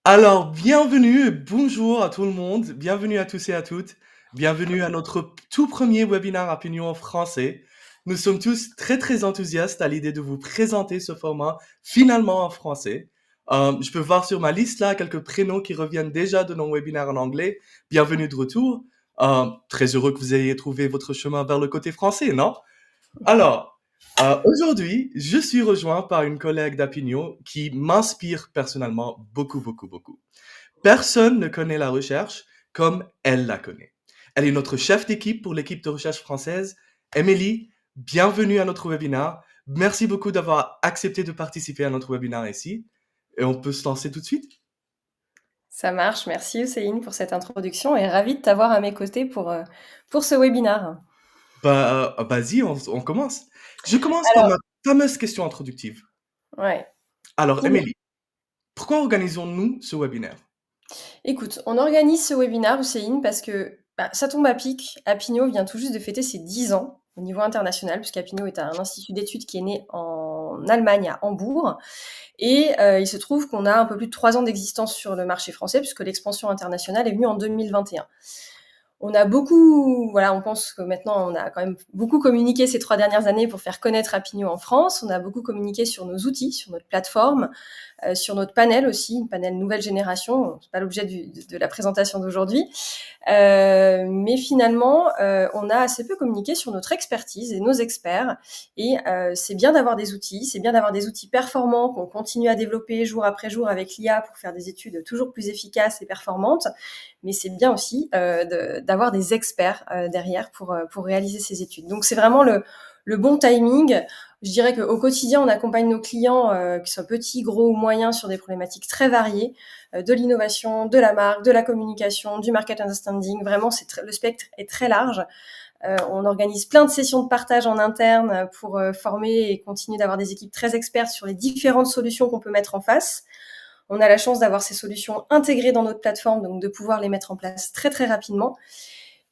Alors, bienvenue et bonjour à tout le monde. Bienvenue à tous et à toutes. Bienvenue à notre tout premier webinaire Opinion en français. Nous sommes tous très, très enthousiastes à l'idée de vous présenter ce format finalement en français. Je peux voir sur ma liste là quelques prénoms qui reviennent déjà de nos webinaires en anglais. Bienvenue de retour. Très heureux que vous ayez trouvé votre chemin vers le côté français, non? Alors, aujourd'hui, je suis rejoint par une collègue d'opinion qui m'inspire personnellement beaucoup, beaucoup, beaucoup. Personne ne connaît la recherche comme elle la connaît. Elle est notre chef d'équipe pour l'équipe de recherche française. Émilie, bienvenue à notre webinaire. Merci beaucoup d'avoir accepté de participer à notre webinaire ici. Et on peut se lancer tout de suite? Ça marche, merci Hussein pour cette introduction et ravi de t'avoir à mes côtés pour ce webinaire. Vas-y, on commence. Je commence par Alors, ma fameuse question introductive. ouais. Alors, Dis-moi. Émilie, pourquoi organisons-nous ce webinaire? Écoute, on organise ce webinaire, Hussein, parce que ça tombe à pic. Apinio vient tout juste de fêter ses 10 ans au niveau international, puisqu'Apinio est un institut d'études qui est né en Allemagne, à Hambourg. Et il se trouve qu'on a un peu plus de 3 ans d'existence sur le marché français, puisque l'expansion internationale est venue en 2021. On a beaucoup, voilà, on pense que maintenant on a quand même beaucoup communiqué ces 3 dernières années pour faire connaître Apinio en France. On a beaucoup communiqué sur nos outils, sur notre plateforme, sur notre panel aussi, une panel nouvelle génération. C'est pas l'objet de la présentation d'aujourd'hui. Mais finalement, on a assez peu communiqué sur notre expertise et nos experts. Et c'est bien d'avoir des outils, c'est bien d'avoir des outils performants qu'on continue à développer jour après jour avec l'IA pour faire des études toujours plus efficaces et performantes. Mais c'est bien aussi d'avoir des experts derrière pour réaliser ces études. Donc c'est vraiment le bon timing. Je dirais qu'au quotidien, on accompagne nos clients, qu'ils soient petits, gros ou moyens, sur des problématiques très variées, de l'innovation, de la marque, de la communication, du market understanding. Vraiment, le spectre est très large. On organise plein de sessions de partage en interne pour former et continuer d'avoir des équipes très expertes sur les différentes solutions qu'on peut mettre en face. On a la chance d'avoir ces solutions intégrées dans notre plateforme, donc de pouvoir les mettre en place très très rapidement.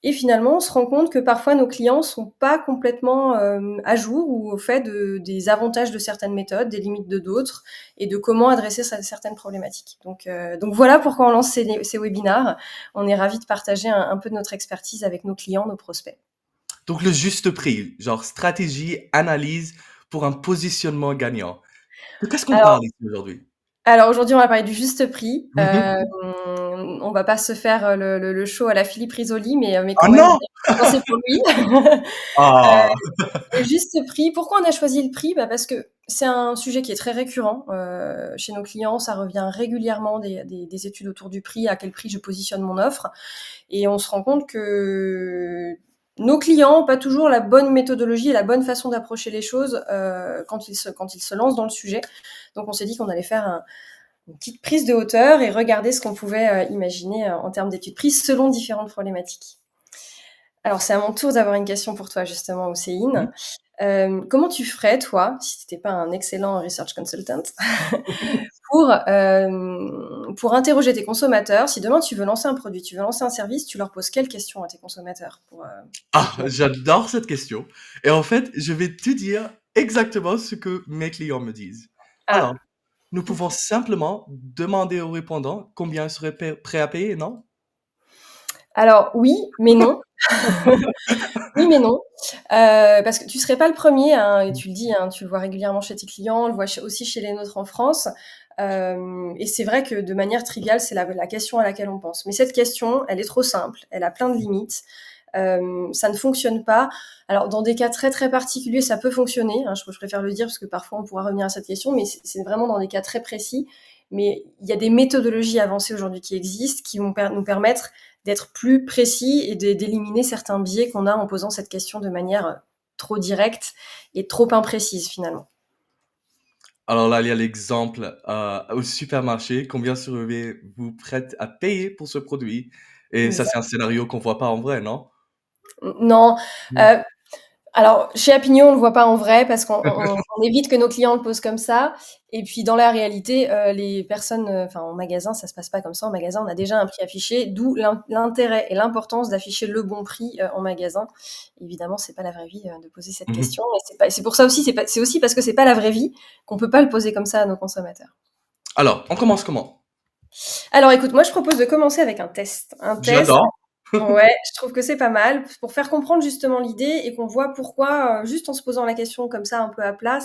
Et finalement, on se rend compte que parfois nos clients sont pas complètement à jour ou au fait des avantages de certaines méthodes, des limites de d'autres, et de comment adresser certaines problématiques. Donc voilà pourquoi on lance ces webinars. On est ravis de partager un peu de notre expertise avec nos clients, nos prospects. Donc le juste prix, genre stratégie, analyse pour un positionnement gagnant. De qu'est-ce qu'on Alors, parle ici aujourd'hui? alors aujourd'hui, on va parler du juste prix. Mhm. On va pas se faire le show à la Philippe Risoli, mais Ah quand même, non! commencer pour lui. Ah! Le juste prix, pourquoi on a choisi le prix? Parce que c'est un sujet qui est très récurrent chez nos clients. Ça revient régulièrement des études autour du prix, à quel prix je positionne mon offre. Et on se rend compte que nos clients n'ont pas toujours la bonne méthodologie et la bonne façon d'approcher les choses quand ils se lancent dans le sujet. Donc on s'est dit qu'on allait faire une petite prise de hauteur et regarder ce qu'on pouvait imaginer en termes d'études prises selon différentes problématiques. Alors, c'est à mon tour d'avoir une question pour toi, justement, Mhm. Hussein. Comment tu ferais, toi, si tu n'étais pas un excellent research consultant, pour interroger tes consommateurs? Si demain tu veux lancer un produit, tu veux lancer un service, tu leur poses quelles questions à tes consommateurs pour Ah, qu'ils... j'adore cette question. Et en fait, je vais te dire exactement ce que mes clients me disent. Alors, Ah, nous pouvons simplement demander aux répondants combien ils seraient prêts à payer, non? alors oui, mais non. Oui, mais non. Parce que tu serais pas le premier, hein, et tu le dis, hein, tu le vois régulièrement chez tes clients, on le voit aussi chez les nôtres en France. Et c'est vrai que de manière triviale, c'est la question à laquelle on pense. Mais cette question, elle est trop simple, elle a plein de limites. Ça ne fonctionne pas. Alors, dans des cas très très particuliers, ça peut fonctionner, hein, je préfère le dire parce que parfois on pourra revenir à cette question, mais c'est vraiment dans des cas très précis. Mais il y a des méthodologies avancées aujourd'hui qui existent, qui vont nous permettre d'être plus précis et d'éliminer certains biais qu'on a en posant cette question de manière trop directe et trop imprécise finalement. Alors là, il y a l'exemple au supermarché. Combien serez-vous prête à payer pour ce produit? Et ça, c'est un scénario qu'on voit pas en vrai, non? Non, Mm. euh, alors, chez Apignon, on le voit pas en vrai parce qu'on évite que nos clients le posent comme ça. Et puis, dans la réalité, les personnes, enfin, en magasin, ça se passe pas comme ça. En magasin, on a déjà un prix affiché, d'où l'intérêt et l'importance d'afficher le bon prix en magasin. Évidemment, c'est pas la vraie vie de poser cette Mhm. question. C'est pour ça aussi, c'est aussi parce que c'est pas la vraie vie qu'on peut pas le poser comme ça à nos consommateurs. Alors, on commence comment? Alors écoute, moi je propose de commencer avec un test. Un test, J'adore. ouais, je trouve que c'est pas mal pour faire comprendre justement l'idée et qu'on voit pourquoi, juste en se posant la question comme ça un peu à plat,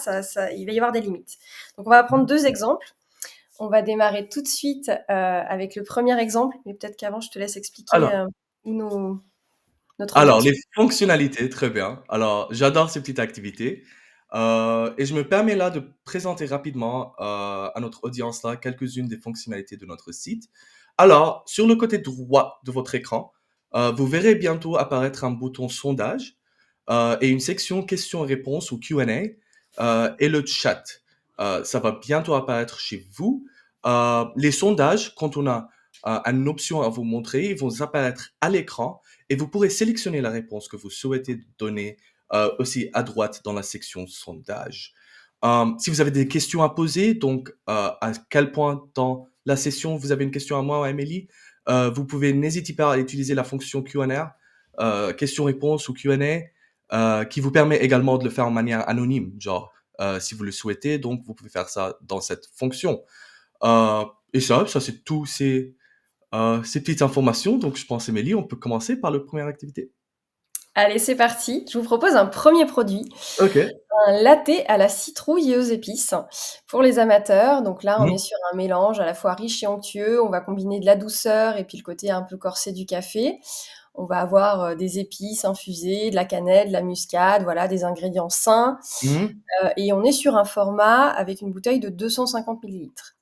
il va y avoir des limites. Donc on va prendre 2 exemples. On va démarrer tout de suite, avec le premier exemple, mais peut-être qu'avant je te laisse expliquer, Alors où notre Alors, objectif. les fonctionnalités, très bien. Alors, j'adore ces petites activités. Et je me permets là de présenter rapidement à notre audience là quelques-unes des fonctionnalités de notre site. Alors, sur le côté droit de votre écran, vous verrez bientôt apparaître un bouton sondage et une section questions-réponses ou Q&A et le chat. Ça va bientôt apparaître chez vous. Les sondages, quand on a une option à vous montrer, ils vont apparaître à l'écran et vous pourrez sélectionner la réponse que vous souhaitez donner aussi à droite dans la section sondage. Si vous avez des questions à poser, donc à quel point dans la session vous avez une question à moi ou à Amélie, vous pouvez n'hésitez pas à utiliser la fonction Q&A, question-réponse ou Q&A, qui vous permet également de le faire en manière anonyme, genre si vous le souhaitez, donc vous pouvez faire ça dans cette fonction. Euh, et ça c'est tout, ces petites informations. Donc je pense, Émilie, on peut commencer par la première activité. Allez, c'est parti. Je vous propose un premier produit, Ok. un latte à la citrouille et aux épices pour les amateurs. Donc là, on est Mhm, sur un mélange à la fois riche et onctueux. On va combiner de la douceur et puis le côté un peu corsé du café. On va avoir, des épices infusées, de la cannelle, de la muscade, voilà, des ingrédients sains, mhm, et on est sur un format avec une bouteille de 250 millilitres.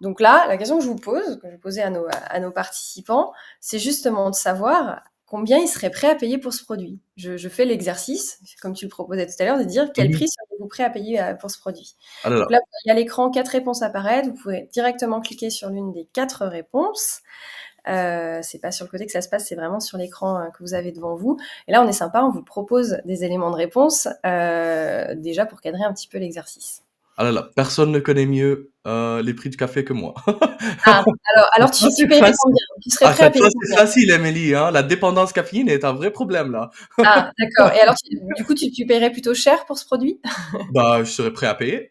Donc là, la question que je vous pose, que je vais poser à nos participants, c'est justement de savoir combien ils seraient prêts à payer pour ce produit. Je fais l'exercice, comme tu le proposais tout à l'heure, de dire quel mhm. prix seriez-vous prêt à payer pour ce produit. Ah là Donc là. là, il y a à l'écran 4 réponses apparaître. Vous pouvez directement cliquer sur l'une des 4 réponses. C'est pas sur le côté que ça se passe, c'est vraiment sur l'écran que vous avez devant vous. Et là, on est sympa, on vous propose des éléments de réponse déjà pour cadrer un petit peu l'exercice. Ah là là. Personne ne connaît mieux les prix du café que moi. Ah, alors Ça, tu c'est paierais facile. combien? Tu serais Ah, prêt à cette payer fois, c'est combien? facile, Émilie, hein. La dépendance caféine est un vrai problème, là. Ah, d'accord. Et alors, du coup, tu paierais plutôt cher pour ce produit? Bah, je serais prêt à payer.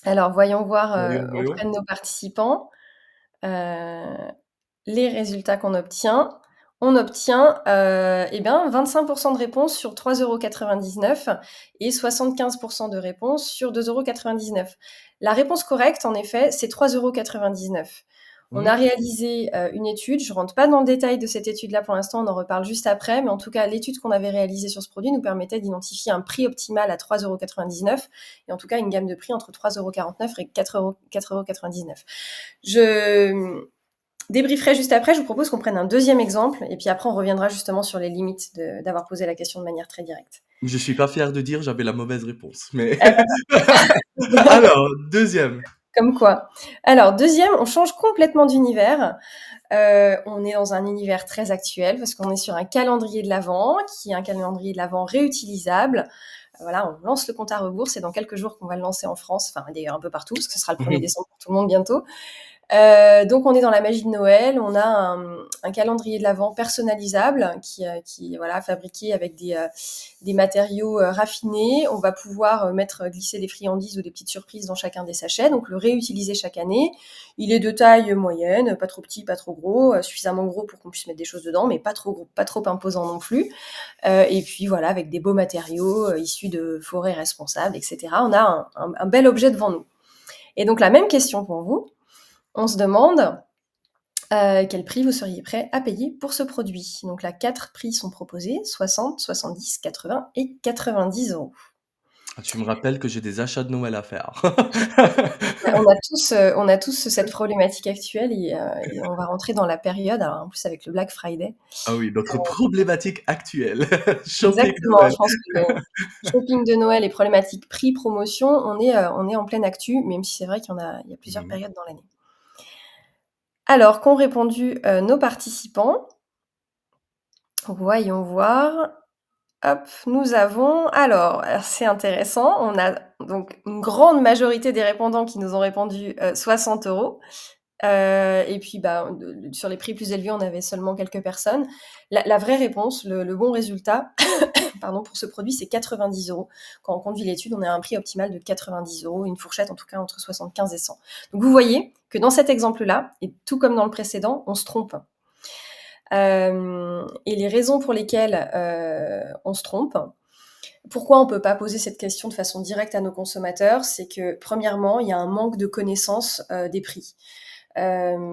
Alors, voyons voir Voyons, auprès voyons. de nos participants euh, les résultats qu'on obtient. On obtient eh bien, 25% de réponses sur 3,99 € et 75% de réponses sur 2,99 €. La réponse correcte, en effet, c'est 3,99 €. On a Mhm, réalisé une étude, je ne rentre pas dans le détail de cette étude-là pour l'instant, on en reparle juste après, mais en tout cas, l'étude qu'on avait réalisée sur ce produit nous permettait d'identifier un prix optimal à 3,99 € et en tout cas une gamme de prix entre 3,49 € et 4,99 €. Je débrieferai juste après, je vous propose qu'on prenne un deuxième exemple et puis après on reviendra justement sur les limites d'avoir posé la question de manière très directe. Je suis pas fier de dire j'avais la mauvaise réponse, mais Eh ben, alors, deuxième. comme quoi. Alors, deuxième, on change complètement d'univers. On est dans un univers très actuel parce qu'on est sur un calendrier de l'Avent qui est un calendrier de l'Avent réutilisable. Voilà, on lance le compte à rebours. C'est dans quelques jours qu'on va le lancer en France, enfin d'ailleurs un peu partout parce que ce sera le 1er Mhm, décembre pour tout le monde bientôt. Donc on est dans la magie de Noël, on a un calendrier de l'Avent personnalisable qui voilà, fabriqué avec des matériaux raffinés. On va pouvoir glisser des friandises ou des petites surprises dans chacun des sachets, donc le réutiliser chaque année. Il est de taille moyenne, pas trop petit, pas trop gros, suffisamment gros pour qu'on puisse mettre des choses dedans, mais pas trop gros, pas trop imposant non plus. Et puis voilà, avec des beaux matériaux issus de forêts responsables, etc. On a un bel objet devant nous. Et donc la même question pour vous. On se demande quel prix vous seriez prêt à payer pour ce produit. Donc là, 4 prix sont proposés, 60, 70, 80 et 90 €. Ah, tu me rappelles que j'ai des achats de Noël à faire. On a tous cette problématique actuelle et on va rentrer dans la période, alors en plus avec le Black Friday. Ah oui, notre problématique actuelle. Shopping Exactement, Noël. je pense que shopping de Noël et problématique prix promotion, on est en pleine actu, même si c'est vrai qu'il y a plusieurs Mhm. périodes dans l'année. Alors qu'ont répondu nos participants? Voyons voir. Hop, nous avons alors c'est intéressant, on a donc une grande majorité des répondants qui nous ont répondu, 60 €. Et puis, bah, sur les prix plus élevés, on avait seulement quelques personnes. La vraie réponse, le bon résultat, pardon, pour ce produit, c'est 90 €. Quand on conduit l'étude, on est à un prix optimal de 90 €, une fourchette en tout cas entre 75 et 100. Donc vous voyez que dans cet exemple-là, et tout comme dans le précédent, on se trompe. Et les raisons pour lesquelles on se trompe, pourquoi on ne peut pas poser cette question de façon directe à nos consommateurs, c'est que premièrement, il y a un manque de connaissance des prix.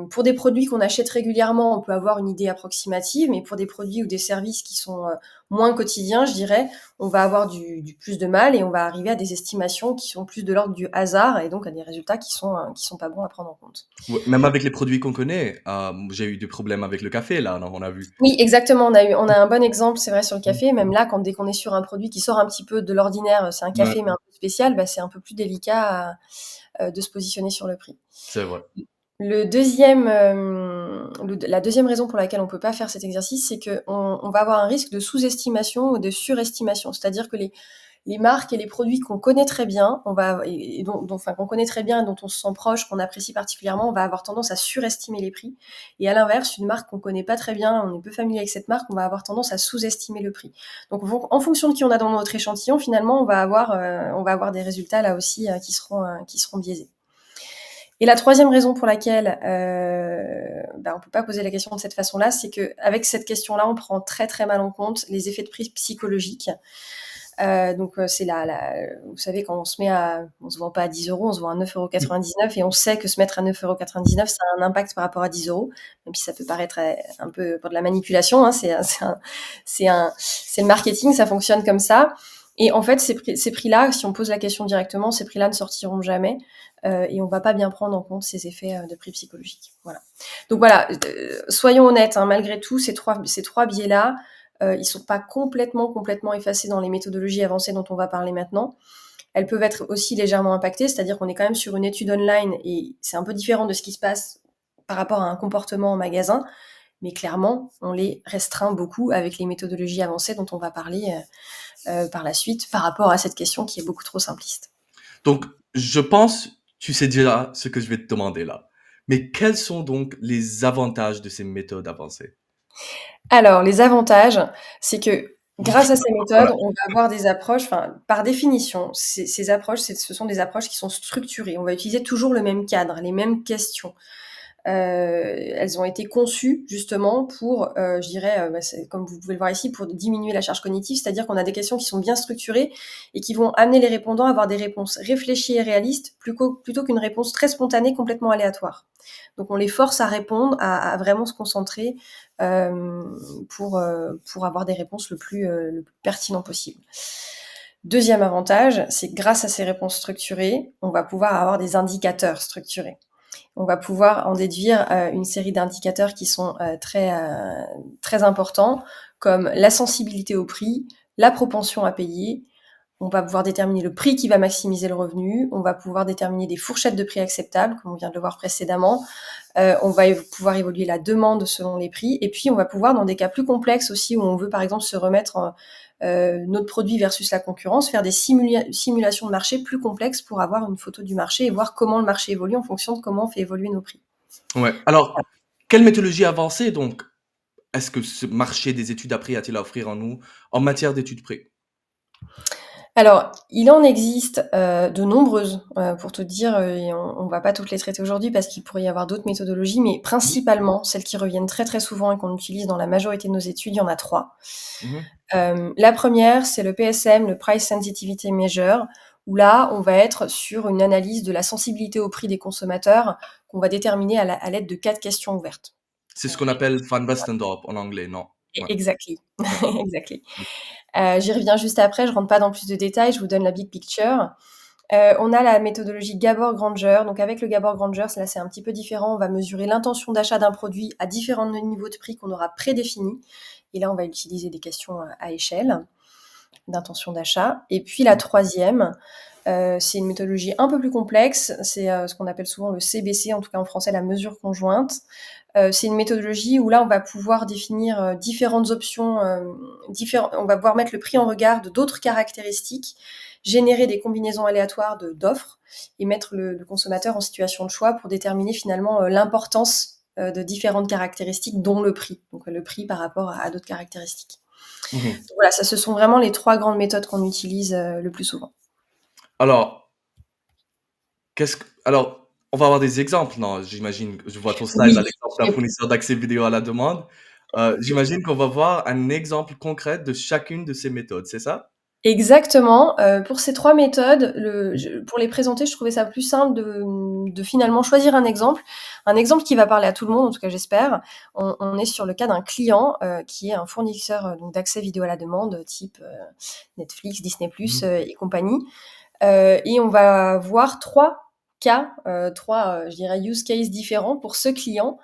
Pour des produits qu'on achète régulièrement, on peut avoir une idée approximative, mais pour des produits ou des services qui sont moins quotidiens, je dirais, on va avoir du plus de mal et on va arriver à des estimations qui sont plus de l'ordre du hasard et donc à des résultats qui sont pas bons à prendre en compte. Ouais, même avec les produits qu'on connaît, j'ai eu des problèmes avec le café là, on a vu. Oui, exactement. On a un bon exemple, c'est vrai, sur le café. Même là, dès qu'on est sur un produit qui sort un petit peu de l'ordinaire, c'est un Ouais, café mais un peu spécial, bah, c'est un peu plus délicat de se positionner sur le prix. c'est vrai. La deuxième raison pour laquelle on peut pas faire cet exercice, c'est qu'on va avoir un risque de sous-estimation ou de surestimation. C'est-à-dire que les marques et les produits qu'on connaît très bien, qu'on connaît très bien et dont on se sent proche, qu'on apprécie particulièrement, on va avoir tendance à surestimer les prix. Et à l'inverse, une marque qu'on connaît pas très bien, on est peu familier avec cette marque, on va avoir tendance à sous-estimer le prix. Donc, en fonction de qui on a dans notre échantillon, finalement, on va avoir des résultats là aussi qui seront biaisés. Et la troisième raison pour laquelle on peut pas poser la question de cette façon-là, c'est qu'avec cette question-là, on prend très très mal en compte les effets de prix psychologiques. C'est vous savez, quand on se vend pas à 10 euros, on se vend à 9,99 € et on sait que se mettre à 9,99 €, ça a un impact par rapport à 10 euros, même si ça peut paraître un peu pour de la manipulation, hein, c'est le marketing, ça fonctionne comme ça. Et en fait, ces prix-là, si on pose la question directement, ces prix-là ne sortiront jamais et on va pas bien prendre en compte ces effets de prix psychologiques. Voilà. Donc voilà, soyons honnêtes, hein, malgré tout, ces trois biais-là, ils sont pas complètement effacés dans les méthodologies avancées dont on va parler maintenant. Elles peuvent être aussi légèrement impactées, c'est-à-dire qu'on est quand même sur une étude online et c'est un peu différent de ce qui se passe par rapport à un comportement en magasin, mais clairement, on les restreint beaucoup avec les méthodologies avancées dont on va parler par la suite par rapport à cette question qui est beaucoup trop simpliste. Donc, je pense, tu sais déjà ce que je vais te demander là. Mais quels sont donc les avantages de ces méthodes avancées? Alors, les avantages, c'est que grâce à ces Voilà. méthodes, on va avoir des approches, enfin, par définition, ces approches, ce sont des approches qui sont structurées. On va utiliser toujours le même cadre, les mêmes questions. Elles ont été conçues justement pour, je dirais, comme vous pouvez le voir ici, pour diminuer la charge cognitive, c'est-à-dire qu'on a des questions qui sont bien structurées et qui vont amener les répondants à avoir des réponses réfléchies et réalistes plutôt qu'une réponse très spontanée, complètement aléatoire. Donc on les force à répondre, à vraiment se concentrer pour avoir des réponses le plus pertinent possible. Deuxième avantage, c'est que grâce à ces réponses structurées, on va pouvoir avoir des indicateurs structurés. On va pouvoir en déduire une série d'indicateurs qui sont très importants, comme la sensibilité au prix, la propension à payer. On va pouvoir déterminer le prix qui va maximiser le revenu. On va pouvoir déterminer des fourchettes de prix acceptables, comme on vient de le voir précédemment. On va pouvoir évoluer la demande selon les prix. Et puis, on va pouvoir, dans des cas plus complexes aussi, où on veut par exemple se remettre notre produit versus la concurrence, faire des simulations de marché plus complexes pour avoir une photo du marché et voir comment le marché évolue en fonction de comment on fait évoluer nos prix. Ouais. Alors, quelle méthodologie avancée donc est-ce que ce marché des études à prix a-t-il à offrir en nous en matière d'études prix? Alors, il en existe de nombreuses, pour te dire, et on va pas toutes les traiter aujourd'hui parce qu'il pourrait y avoir d'autres méthodologies, mais Mmh. principalement, celles qui reviennent très, très souvent et qu'on utilise dans la majorité de nos études, il y en a 3. Mmh. La première, c'est le PSM, le Price Sensitivity Measure, où là, on va être sur une analyse de la sensibilité au prix des consommateurs qu'on va déterminer à l'aide de 4 questions ouvertes. C'est ce qu'on appelle Van Westendorp en anglais, non? Ouais, Exactly, ouais. exactly. J'y reviens juste après, je rentre pas dans plus de détails, je vous donne la big picture. On a la méthodologie Gabor-Granger. Donc avec le Gabor-Granger, là c'est un petit peu différent. On va mesurer l'intention d'achat d'un produit à différents niveaux de prix qu'on aura prédéfinis. Et là, on va utiliser des questions à échelle d'intention d'achat. Et puis la troisième, C'est une méthodologie un peu plus complexe, c'est ce qu'on appelle souvent le CBC, en tout cas en français la mesure conjointe. C'est une méthodologie où là on va pouvoir définir différentes options, on va pouvoir mettre le prix en regard de d'autres caractéristiques, générer des combinaisons aléatoires d'offres et mettre le consommateur en situation de choix pour déterminer finalement l'importance de différentes caractéristiques, dont le prix. Donc le prix par rapport à d'autres caractéristiques. Mhm. Donc, voilà, ça ce sont vraiment les 3 grandes méthodes qu'on utilise le plus souvent. Alors, alors, on va avoir des exemples, non? J'imagine, je vois ton slide Oui, à l'exemple d'un fournisseur d'accès vidéo à la demande. J'imagine qu'on va voir un exemple concret de chacune de ces méthodes, c'est ça? exactement, pour ces 3 méthodes, pour les présenter, je trouvais ça plus simple de finalement choisir un exemple qui va parler à tout le monde, en tout cas j'espère. On est sur le cas d'un client, qui est un fournisseur, donc d'accès vidéo à la demande, type, Netflix, Disney+, Mmh. et compagnie. Et on va voir 3 cas, 3, je dirais use cases différents pour ce client,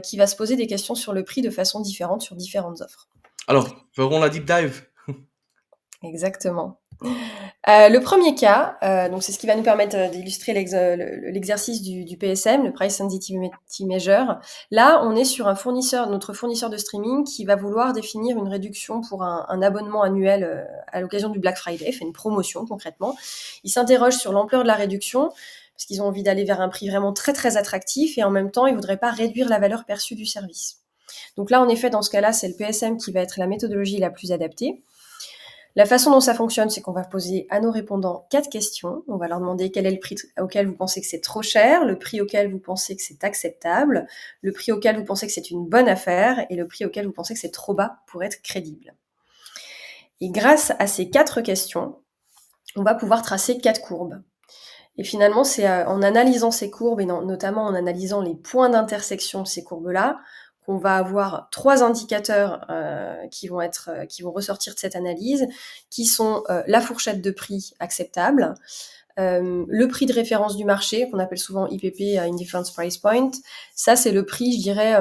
qui va se poser des questions sur le prix de façon différente sur différentes offres. Alors, ferons la deep dive. Exactement. Le premier cas, donc c'est ce qui va nous permettre, d'illustrer l'exercice du PSM, le Price Sensitivity Measure. Là, on est sur notre fournisseur de streaming qui va vouloir définir une réduction pour un abonnement annuel, à l'occasion du Black Friday, fait une promotion concrètement. Ils s'interrogent sur l'ampleur de la réduction, parce qu'ils ont envie d'aller vers un prix vraiment très, très attractif et en même temps, ils voudraient pas réduire la valeur perçue du service. Donc là, en effet, dans ce cas-là, c'est le PSM qui va être la méthodologie la plus adaptée. La façon dont ça fonctionne, c'est qu'on va poser à nos répondants 4 questions. On va leur demander quel est le prix auquel vous pensez que c'est trop cher, le prix auquel vous pensez que c'est acceptable, le prix auquel vous pensez que c'est une bonne affaire et le prix auquel vous pensez que c'est trop bas pour être crédible. Et grâce à ces 4 questions, on va pouvoir tracer 4 courbes. Et finalement, c'est en analysant ces courbes et notamment en analysant les points d'intersection de ces courbes-là, qu'on va avoir 3 indicateurs qui vont ressortir de cette analyse, qui sont la fourchette de prix acceptable, le prix de référence du marché, qu'on appelle souvent IPP, Indifference Price Point. Ça, c'est le prix, je dirais,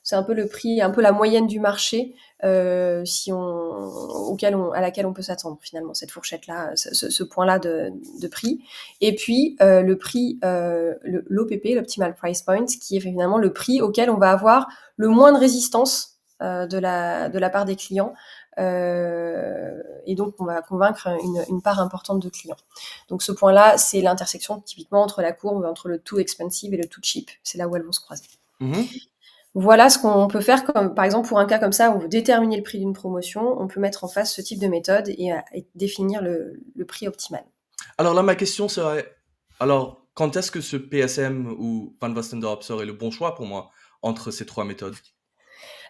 c'est un peu le prix, un peu la moyenne du marché, à laquelle on peut s'attendre finalement, cette fourchette-là, ce point-là de prix. Et puis le prix, l'OPP, l'Optimal Price Point, qui est finalement le prix auquel on va avoir le moins de résistance de la part des clients. Et donc on va convaincre une part importante de clients. Donc ce point-là, c'est l'intersection typiquement entre la courbe, entre le too expensive et le too cheap. C'est là où elles vont se croiser. Mmh. Voilà ce qu'on peut faire, comme par exemple pour un cas comme ça où on veut déterminer le prix d'une promotion, on peut mettre en face ce type de méthode et définir le prix optimal. Alors là, ma question serait, alors, quand est-ce que ce PSM ou Van Westendorp serait le bon choix pour moi entre ces 3 méthodes?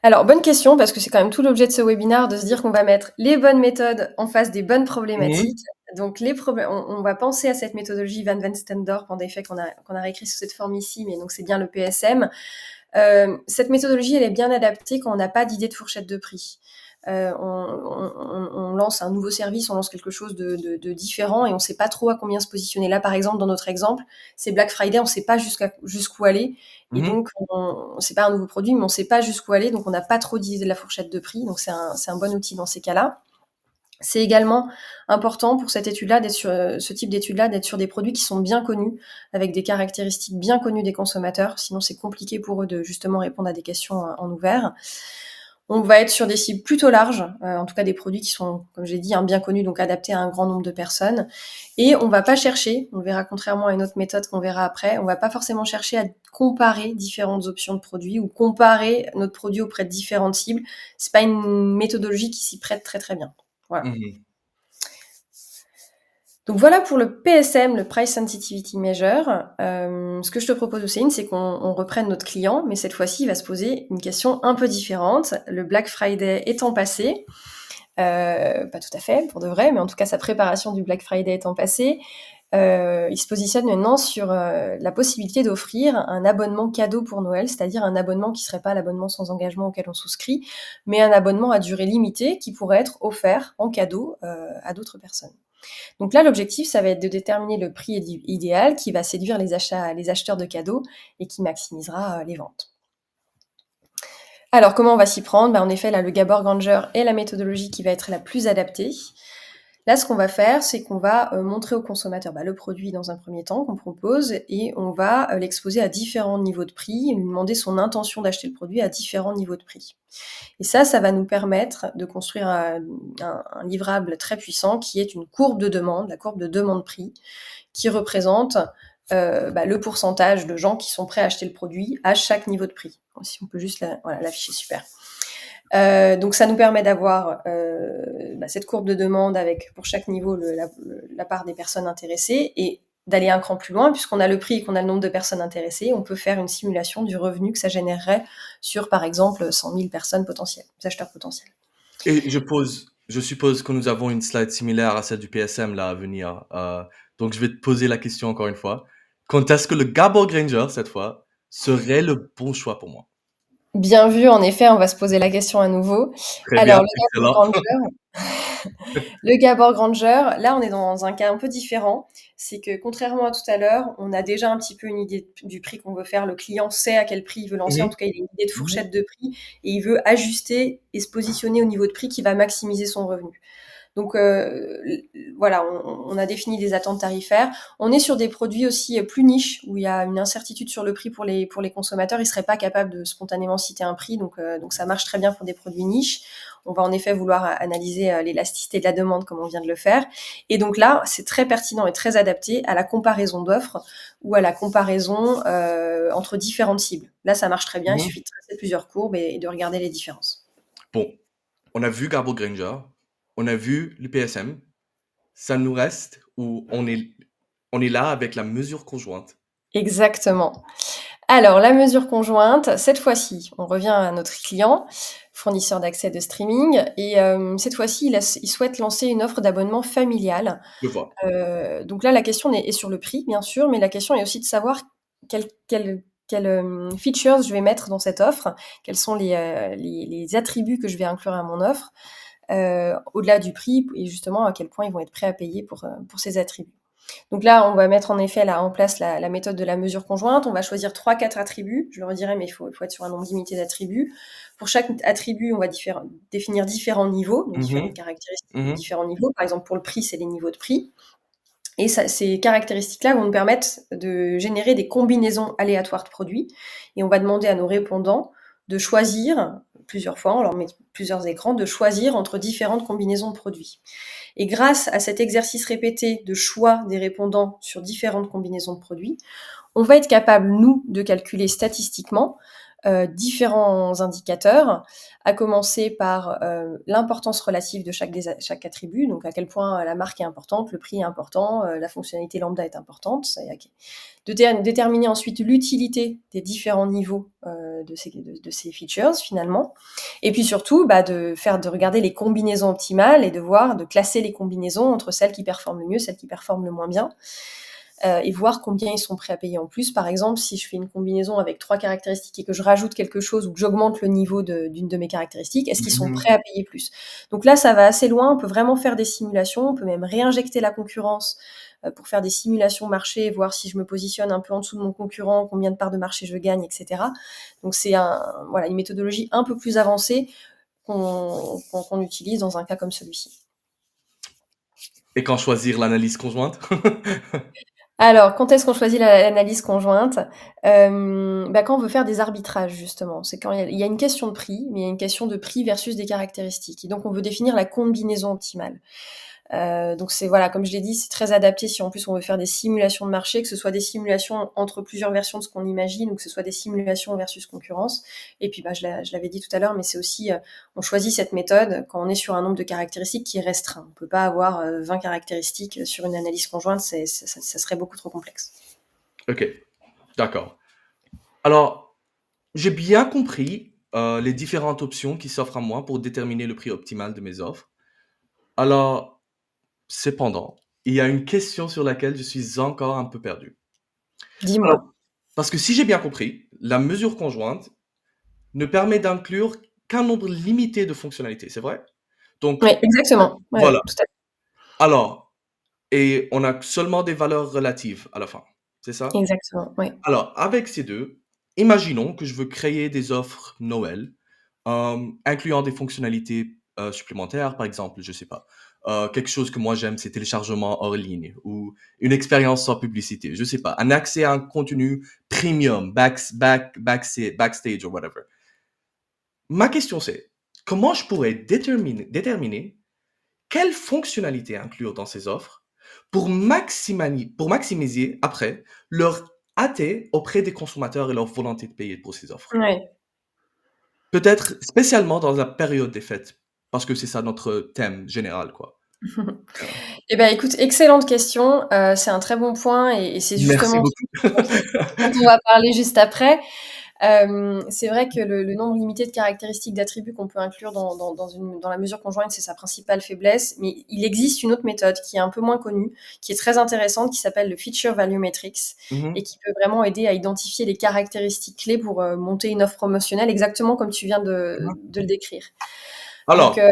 Alors, bonne question, parce que c'est quand même tout l'objet de ce webinaire, de se dire qu'on va mettre les bonnes méthodes en face des bonnes Mmh. problématiques. Donc, on va penser à cette méthodologie Van Westendorp, en effet, qu'on a réécrit sous cette forme ici, mais donc c'est bien le PSM. Cette méthodologie, elle est bien adaptée quand on n'a pas d'idée de fourchette de prix. On lance un nouveau service, on lance quelque chose de différent et on ne sait pas trop à combien se positionner. Là, par exemple, dans notre exemple, c'est Black Friday, on ne sait pas jusqu'où aller. Et Mmh. donc, c'est pas un nouveau produit, mais on ne sait pas jusqu'où aller. Donc, on n'a pas trop d'idée de la fourchette de prix. Donc, c'est un bon outil dans ces cas-là. C'est également important pour cette étude-là, ce type d'étude-là, d'être sur des produits qui sont bien connus, avec des caractéristiques bien connues des consommateurs. Sinon, c'est compliqué pour eux de justement répondre à des questions en ouvert. On va être sur des cibles plutôt larges, en tout cas des produits qui sont, comme j'ai dit, bien connus, donc adaptés à un grand nombre de personnes. Et on va pas chercher, on verra contrairement à une autre méthode qu'on verra après, on va pas forcément chercher à comparer différentes options de produits ou comparer notre produit auprès de différentes cibles. C'est pas une méthodologie qui s'y prête très très bien. Voilà. Mmh. Donc voilà pour le PSM, le Price Sensitivity Measure. Ce que je te propose, Hussein, c'est qu'on reprenne notre client, mais cette fois-ci, il va se poser une question un peu différente. Le Black Friday étant passé, pas tout à fait, pour de vrai, mais en tout cas, sa préparation du Black Friday étant passée, il se positionne maintenant sur la possibilité d'offrir un abonnement cadeau pour Noël, c'est-à-dire un abonnement qui ne serait pas l'abonnement sans engagement auquel on souscrit, mais un abonnement à durée limitée qui pourrait être offert en cadeau à d'autres personnes. Donc là, l'objectif, ça va être de déterminer le prix idéal qui va séduire les acheteurs de cadeaux et qui maximisera les ventes. Alors, comment on va s'y prendre ? En effet, là, le Gabor Granger est la méthodologie qui va être la plus adaptée. Là, ce qu'on va faire, c'est qu'on va montrer au consommateur le produit dans un premier temps qu'on propose et on va l'exposer à différents niveaux de prix et lui demander son intention d'acheter le produit à différents niveaux de prix. Et ça va nous permettre de construire un livrable très puissant qui est une courbe de demande, la courbe de demande-prix, qui représente le pourcentage de gens qui sont prêts à acheter le produit à chaque niveau de prix. Si on peut juste l'afficher, super. Donc ça nous permet d'avoir cette courbe de demande avec pour chaque niveau la part des personnes intéressées et d'aller un cran plus loin, puisqu'on a le prix et qu'on a le nombre de personnes intéressées, on peut faire une simulation du revenu que ça générerait sur, par exemple, 100 000 personnes potentielles, acheteurs potentiels. Et je suppose que nous avons une slide similaire à celle du PSM là à venir. Donc je vais te poser la question encore une fois. Quand est-ce que le Gabor Granger, cette fois, serait le bon choix pour moi? Bien vu, en effet, on va se poser la question à nouveau. Très bien, Alors, excellent. le Gabor Granger, là, on est dans un cas un peu différent. C'est que, contrairement à tout à l'heure, on a déjà un petit peu une idée du prix qu'on veut faire. Le client sait à quel prix il veut lancer. En Mhm, tout cas, il a une idée de mhm, fourchette de prix et il veut ajuster et se positionner au niveau de prix qui va maximiser son revenu. Donc voilà, on a défini des attentes tarifaires. On est sur des produits aussi plus niches où il y a une incertitude sur le prix pour les consommateurs. Ils seraient pas capables de spontanément citer un prix, donc ça marche très bien pour des produits niches. On va en effet vouloir analyser l'élasticité de la demande comme on vient de le faire. Et donc là, c'est très pertinent et très adapté à la comparaison d'offres ou à la comparaison entre différentes cibles. Là, ça marche très bien. Il mhm. suffit de tracer plusieurs courbes et de regarder les différences. Bon, on a vu Gabor Granger, on a vu le PSM. Ça nous reste où on est là avec la mesure conjointe. Exactement. Alors, la mesure conjointe, cette fois-ci, on revient à notre client, fournisseur d'accès de streaming, et cette fois-ci, il souhaite lancer une offre d'abonnement familial. Je vois. Donc là, la question est sur le prix, bien sûr, mais la question est aussi de savoir quels features je vais mettre dans cette offre, quels sont les attributs que je vais inclure à mon offre, au-delà du prix, et justement à quel point ils vont être prêts à payer pour ces attributs. Donc là, on va mettre en effet en place la méthode de la mesure conjointe. On va choisir 3-4 attributs. Je le redirai, mais il faut être sur un nombre limité d'attributs. Pour chaque attribut, on va définir différents niveaux, donc différentes Mhm, caractéristiques de mhm, différents niveaux. Par exemple, pour le prix, c'est les niveaux de prix. Et ces caractéristiques-là vont nous permettre de générer des combinaisons aléatoires de produits. Et on va demander à nos répondants de choisir, plusieurs fois, on leur met plusieurs écrans, de choisir entre différentes combinaisons de produits. Et grâce à cet exercice répété de choix des répondants sur différentes combinaisons de produits, on va être capable, nous, de calculer statistiquement différents indicateurs, à commencer par l'importance relative de chaque attribut, donc à quel point la marque est importante, le prix est important, la fonctionnalité lambda est importante. Déterminer ensuite l'utilité des différents niveaux de ces features finalement. Et puis surtout, de regarder les combinaisons optimales et de classer les combinaisons entre celles qui performent le mieux, celles qui performent le moins bien. Et voir combien ils sont prêts à payer en plus. Par exemple, si je fais une combinaison avec 3 caractéristiques et que je rajoute quelque chose ou que j'augmente le niveau d'une de mes caractéristiques, est-ce qu'ils sont mhm. prêts à payer plus? Donc là, ça va assez loin. On peut vraiment faire des simulations. On peut même réinjecter la concurrence pour faire des simulations marché, voir si je me positionne un peu en dessous de mon concurrent, combien de parts de marché je gagne, etc. Donc c'est une méthodologie un peu plus avancée qu'on utilise dans un cas comme celui-ci. Et quand choisir l'analyse conjointe? Alors, quand est-ce qu'on choisit l'analyse conjointe? Quand on veut faire des arbitrages justement. C'est quand il y a une question de prix, mais il y a une question de prix versus des caractéristiques et donc on veut définir la combinaison optimale. Donc c'est voilà, comme je l'ai dit, c'est très adapté si en plus on veut faire des simulations de marché, que ce soit des simulations entre plusieurs versions de ce qu'on imagine ou que ce soit des simulations versus concurrence. Et puis je l'avais dit tout à l'heure, mais c'est aussi, on choisit cette méthode quand on est sur un nombre de caractéristiques qui est restreint. On peut pas avoir 20 caractéristiques sur une analyse conjointe, ça serait beaucoup trop complexe. Ok, d'accord. Alors, j'ai bien compris les différentes options qui s'offrent à moi pour déterminer le prix optimal de mes offres. Alors, cependant, il y a une question sur laquelle je suis encore un peu perdu. Alors, Dis-moi. parce que si j'ai bien compris, la mesure conjointe ne permet d'inclure qu'un nombre limité de fonctionnalités, c'est vrai? Donc, Oui, exactement. Ouais, voilà. ouais, tout à Alors, et on a seulement des valeurs relatives à la fin, c'est fait. ça? Exactement, ouais. Alors, avec ces 2, imaginons que je veux créer des offres Noël, incluant des fonctionnalités, supplémentaires, par exemple, je sais pas, quelque chose que moi j'aime, c'est téléchargement hors ligne ou une expérience sans publicité. Je sais pas, un accès à un contenu premium, backstage or whatever. Ma question c'est, comment je pourrais déterminer quelles fonctionnalités inclure dans ces offres pour maximiser après leur attrait auprès des consommateurs et leur volonté de payer pour ces offres. Ouais. Peut-être spécialement dans la période des fêtes, parce que c'est ça notre thème général, quoi. Euh, Eh ben, écoute, excellente question, c'est un très bon point et c'est Merci justement beaucoup. dont on va parler juste après. C'est vrai que le nombre limité de caractéristiques d'attributs qu'on peut inclure dans la mesure conjointe, c'est sa principale faiblesse. Mais il existe une autre méthode qui est un peu moins connue, qui est très intéressante, qui s'appelle le Feature Value Matrix et Mhm, qui peut vraiment aider à identifier les caractéristiques clés pour monter une offre promotionnelle exactement comme tu viens mhm. de le décrire. Donc, Alors,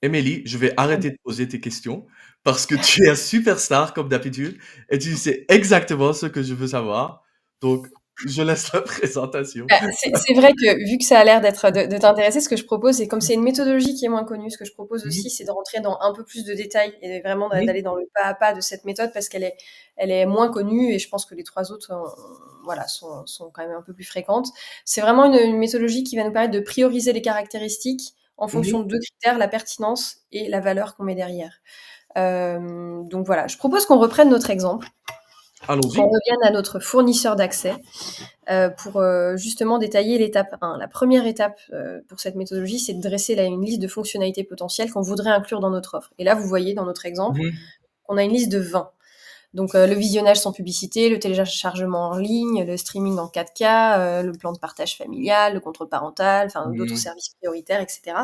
Émilie, je vais arrêter de poser tes questions parce que tu es un superstar comme d'habitude et tu sais exactement ce que je veux savoir. Donc, je laisse la présentation. bah, c'est vrai que vu que ça a l'air de t'intéresser, ce que je propose, c'est comme c'est une méthodologie qui est moins connue, ce que je propose Mhm, aussi, c'est de rentrer dans un peu plus de détails et vraiment mhm, d'aller dans le pas à pas de cette méthode parce elle est moins connue et je pense que les 3 autres, voilà, sont quand même un peu plus fréquentes. C'est vraiment une méthodologie qui va nous permettre de prioriser les caractéristiques en fonction mhm. de 2 critères, la pertinence et la valeur qu'on met derrière. Donc voilà, je propose qu'on reprenne notre exemple, qu'on Allons-y. revienne à notre fournisseur d'accès pour justement détailler l'étape 1. La première étape pour cette méthodologie, c'est de dresser là, une liste de fonctionnalités potentielles qu'on voudrait inclure dans notre offre. Et là, vous voyez dans notre exemple Mhm, qu'on a une liste de 20. Donc le visionnage sans publicité, le téléchargement en ligne, le streaming en 4K, le plan de partage familial, le contrôle parental, enfin d'autres mhm, services prioritaires, etc.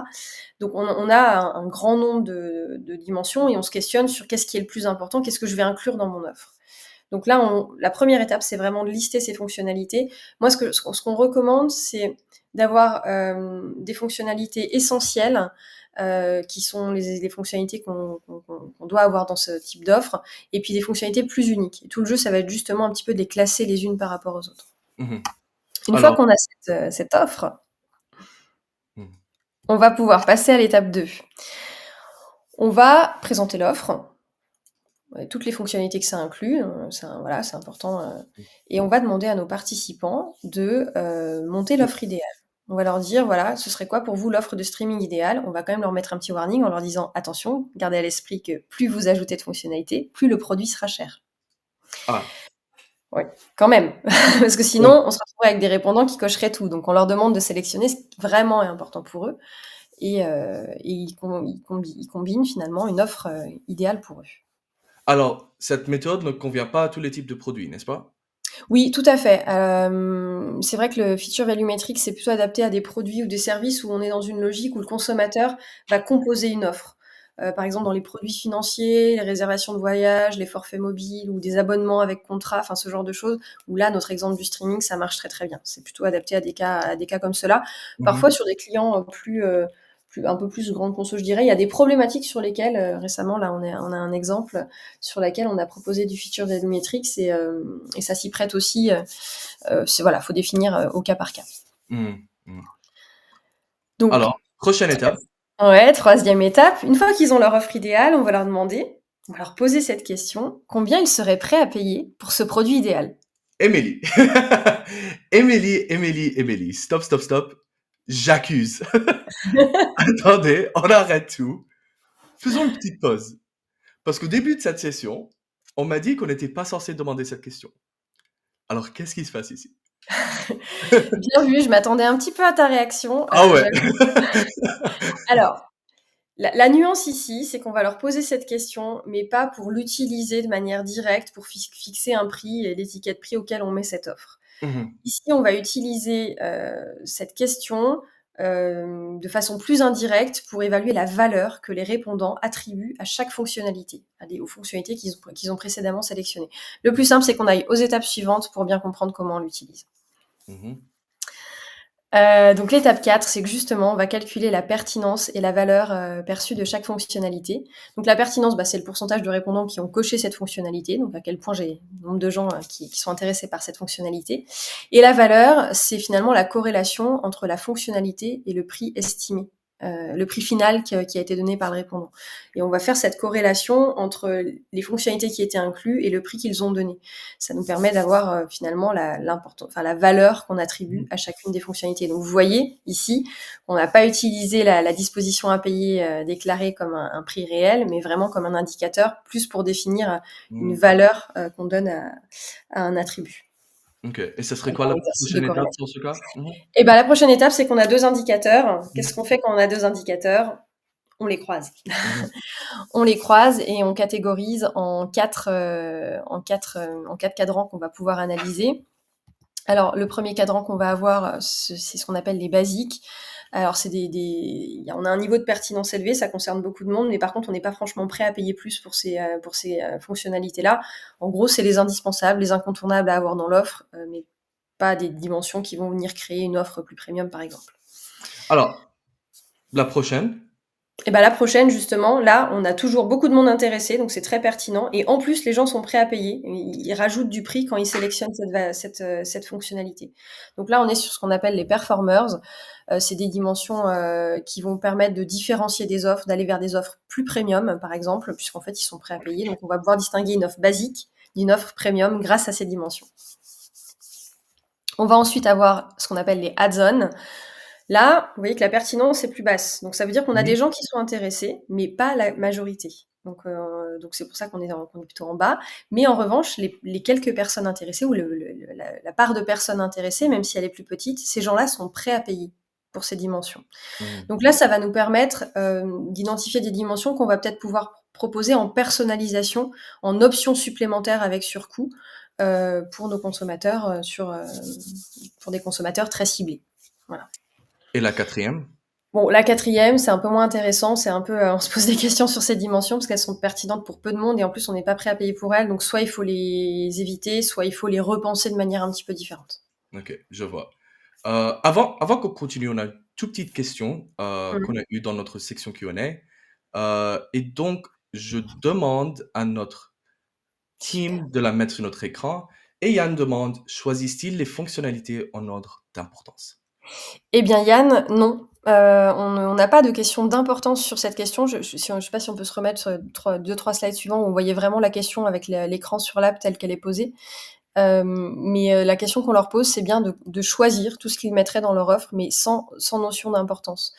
Donc on a un grand nombre de dimensions et on se questionne sur qu'est-ce qui est le plus important, qu'est-ce que je vais inclure dans mon offre. Donc là, la première étape, c'est vraiment de lister ces fonctionnalités. Moi, ce qu'on recommande, c'est d'avoir des fonctionnalités essentielles, qui sont les fonctionnalités qu'on doit avoir dans ce type d'offre, et puis des fonctionnalités plus uniques. Et tout le jeu, ça va être justement un petit peu de les classer les unes par rapport aux autres. mhm. Une fois Alors, qu'on a cette offre, mhm, on va pouvoir passer à l'étape 2. On va présenter l'offre, toutes les fonctionnalités que ça inclut, voilà, c'est important. Et on va demander à nos participants de monter l'offre idéale. On va leur dire, voilà, ce serait quoi pour vous l'offre de streaming idéale. On va quand même leur mettre un petit warning en leur disant, attention, gardez à l'esprit que plus vous ajoutez de fonctionnalités, plus le produit sera cher. ah, Oui, quand même. Parce que ouais. sinon, on se retrouverait avec des répondants qui cocheraient tout. Donc on leur demande de sélectionner ce qui vraiment est important pour eux. Et ils combinent finalement une offre idéale pour eux. Alors, cette méthode ne convient pas à tous les types de produits, n'est-ce pas? Oui, tout à fait. C'est vrai que le feature value metric, c'est plutôt adapté à des produits ou des services où on est dans une logique où le consommateur va composer une offre. Par exemple, dans les produits financiers, les réservations de voyage, les forfaits mobiles ou des abonnements avec contrat, enfin ce genre de choses, où là, notre exemple du streaming, ça marche très, très bien. C'est plutôt adapté à des cas comme cela. Mhm, Parfois, sur des clients, un peu plus grande conso, je dirais, il y a des problématiques sur lesquelles, récemment, là, on a un exemple sur laquelle on a proposé du feature value metrics et ça s'y prête aussi. Voilà, faut définir au cas par cas. mhm, mhm. Donc, Alors, prochaine étape. ouais, troisième étape, une fois qu'ils ont leur offre idéale, on va leur demander, on va leur poser cette question, combien ils seraient prêts à payer pour ce produit idéal? Émilie. Émilie. Stop, stop, stop. J'accuse. Attendez, on arrête tout. Faisons une petite pause. Parce qu'au début de cette session, on m'a dit qu'on n'était pas censé demander cette question. Alors, qu'est-ce qui se passe ici? Bien vu, je m'attendais un petit peu à ta réaction. Ah ouais. Alors, la nuance ici, c'est qu'on va leur poser cette question, mais pas pour l'utiliser de manière directe, pour fixer un prix et l'étiquette prix auquel on met cette offre. Mhm, Ici, on va utiliser cette question de façon plus indirecte pour évaluer la valeur que les répondants attribuent à chaque fonctionnalité, aux fonctionnalités qu'ils ont précédemment sélectionnées. Le plus simple, c'est qu'on aille aux étapes suivantes pour bien comprendre comment on l'utilise. mhm, Donc l'étape 4, c'est que justement, on va calculer la pertinence et la valeur perçue de chaque fonctionnalité. Donc la pertinence, c'est le pourcentage de répondants qui ont coché cette fonctionnalité, donc à quel point j'ai le nombre de gens qui sont intéressés par cette fonctionnalité. Et la valeur, c'est finalement la corrélation entre la fonctionnalité et le prix estimé le prix final qui a été donné par le répondant. Et on va faire cette corrélation entre les fonctionnalités qui étaient incluses et le prix qu'ils ont donné. Ça nous permet d'avoir finalement la valeur qu'on attribue à chacune des fonctionnalités. Donc vous voyez ici, on n'a pas utilisé la disposition à payer déclarée comme un prix réel, mais vraiment comme un indicateur, plus pour définir une valeur qu'on donne à un attribut. OK. Et ce serait Donc quoi un la exercice de prochaine étape corrélation. dans ce cas? Et ben la prochaine étape, c'est qu'on a 2 indicateurs. Qu'est-ce qu'on fait quand on a 2 indicateurs? On les croise. On les croise et on catégorise en 4 cadrans qu'on va pouvoir analyser. Alors le premier cadran qu'on va avoir, c'est ce qu'on appelle les basiques. Alors on a un niveau de pertinence élevé, ça concerne beaucoup de monde, mais par contre on n'est pas franchement prêt à payer plus pour ces fonctionnalités-là. En gros, c'est les indispensables, les incontournables à avoir dans l'offre, mais pas des dimensions qui vont venir créer une offre plus premium, par exemple. Alors, la prochaine? Et ben la prochaine, justement, là, on a toujours beaucoup de monde intéressé, donc c'est très pertinent. Et en plus, les gens sont prêts à payer. Ils rajoutent du prix quand ils sélectionnent cette fonctionnalité. Donc là, on est sur ce qu'on appelle les performers. C'est des dimensions qui vont permettre de différencier des offres, d'aller vers des offres plus premium, par exemple, puisqu'en fait, ils sont prêts à payer. Donc on va pouvoir distinguer une offre basique d'une offre premium grâce à ces dimensions. On va ensuite avoir ce qu'on appelle les add-ons. Là, vous voyez que la pertinence est plus basse. Donc ça veut dire qu'on a des gens qui sont intéressés, mais pas la majorité. Donc c'est pour ça qu'on est plutôt en bas. Mais en revanche, les quelques personnes intéressées ou la part de personnes intéressées, même si elle est plus petite, ces gens-là sont prêts à payer pour ces dimensions. Donc là, ça va nous permettre d'identifier des dimensions qu'on va peut-être pouvoir proposer en personnalisation, en options supplémentaires avec surcoût pour nos consommateurs, pour des consommateurs très ciblés. Voilà. Et la quatrième? Bon, la quatrième, c'est un peu moins intéressant. C'est un peu, on se pose des questions sur ces dimensions parce qu'elles sont pertinentes pour peu de monde et en plus, on n'est pas prêt à payer pour elles. Donc, soit il faut les éviter, soit il faut les repenser de manière un petit peu différente. OK, je vois. Avant qu'on continue, on a une toute petite question Mmh. qu'on a eue dans notre section Q&A. Et donc, je demande à notre Super. team de la mettre sur notre écran. Et Yann demande, choisissent-ils les fonctionnalités en ordre d'importance? Eh bien, Yann, non. On n'a pas de question d'importance sur cette question. Je sais pas si on peut se remettre sur 2-3 slides suivants où on voyait vraiment la question avec l'écran sur l'app telle qu'elle est posée. Mais la question qu'on leur pose, c'est bien de choisir tout ce qu'ils mettraient dans leur offre, mais sans notion d'importance.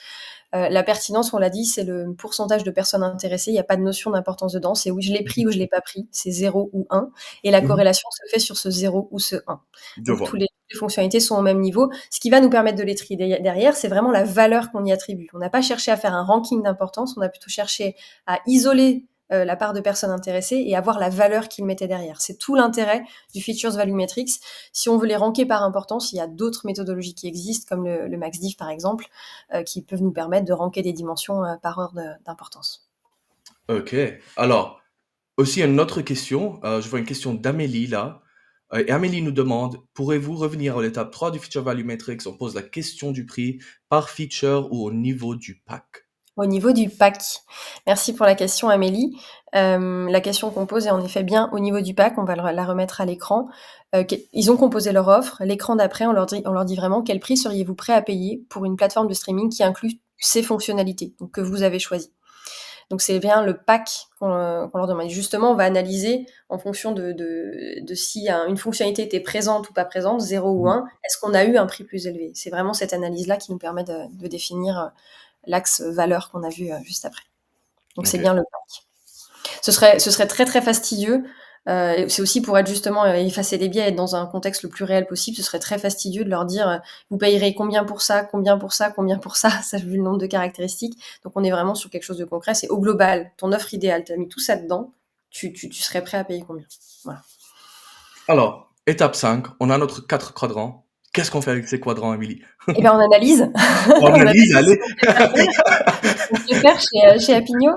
La pertinence, on l'a dit, c'est le pourcentage de personnes intéressées. Il n'y a pas de notion d'importance dedans. C'est oui, je l'ai pris ou je l'ai pas pris. C'est 0 ou 1. Et la corrélation se fait sur ce 0 ou ce 1. Je Donc, vois. toutes les fonctionnalités sont au même niveau. Ce qui va nous permettre de les trier derrière, c'est vraiment la valeur qu'on y attribue. On n'a pas cherché à faire un ranking d'importance. On a plutôt cherché à isoler la part de personnes intéressées et avoir la valeur qu'ils mettaient derrière. C'est tout l'intérêt du Features Value Matrix. Si on veut les ranker par importance, il y a d'autres méthodologies qui existent, comme le MaxDiff par exemple, qui peuvent nous permettre de ranker des dimensions par ordre d'importance. OK. Alors, aussi une autre question. Je vois une question d'Amélie là. Et Amélie nous demande, pourrez-vous revenir à l'étape 3 du Feature Value Matrix? On pose la question du prix par feature ou au niveau du pack. Au niveau du pack. Merci pour la question, Amélie. La question qu'on pose est en effet bien au niveau du pack. On va la remettre à l'écran. Ils ont composé leur offre. L'écran d'après, on leur dit vraiment quel prix seriez-vous prêt à payer pour une plateforme de streaming qui inclut ces fonctionnalités donc, que vous avez choisies. Donc c'est bien le pack qu'on leur demande. Justement, on va analyser en fonction de si une fonctionnalité était présente ou pas présente, 0 ou 1, est-ce qu'on a eu un prix plus élevé? C'est vraiment cette analyse-là qui nous permet de définir l'axe valeur qu'on a vu juste après. Donc c'est OK. bien le pack. Ce serait très très fastidieux. C'est aussi pour être justement effacer les biais et être dans un contexte le plus réel possible. Ce serait très fastidieux de leur dire vous payerez combien pour ça, combien pour ça, combien pour ça. Ça vu le nombre de caractéristiques. Donc on est vraiment sur quelque chose de concret. C'est au global ton offre idéale. Tu as mis tout ça dedans. Tu serais prêt à payer combien? Voilà. Alors, étape 5, on a notre 4 quadrants. Qu'est-ce qu'on fait avec ces quadrants, Amélie? Eh bien, on analyse. On On analyse, analyse ce allez. qu'on préfère faire. On préfère chez Apigno.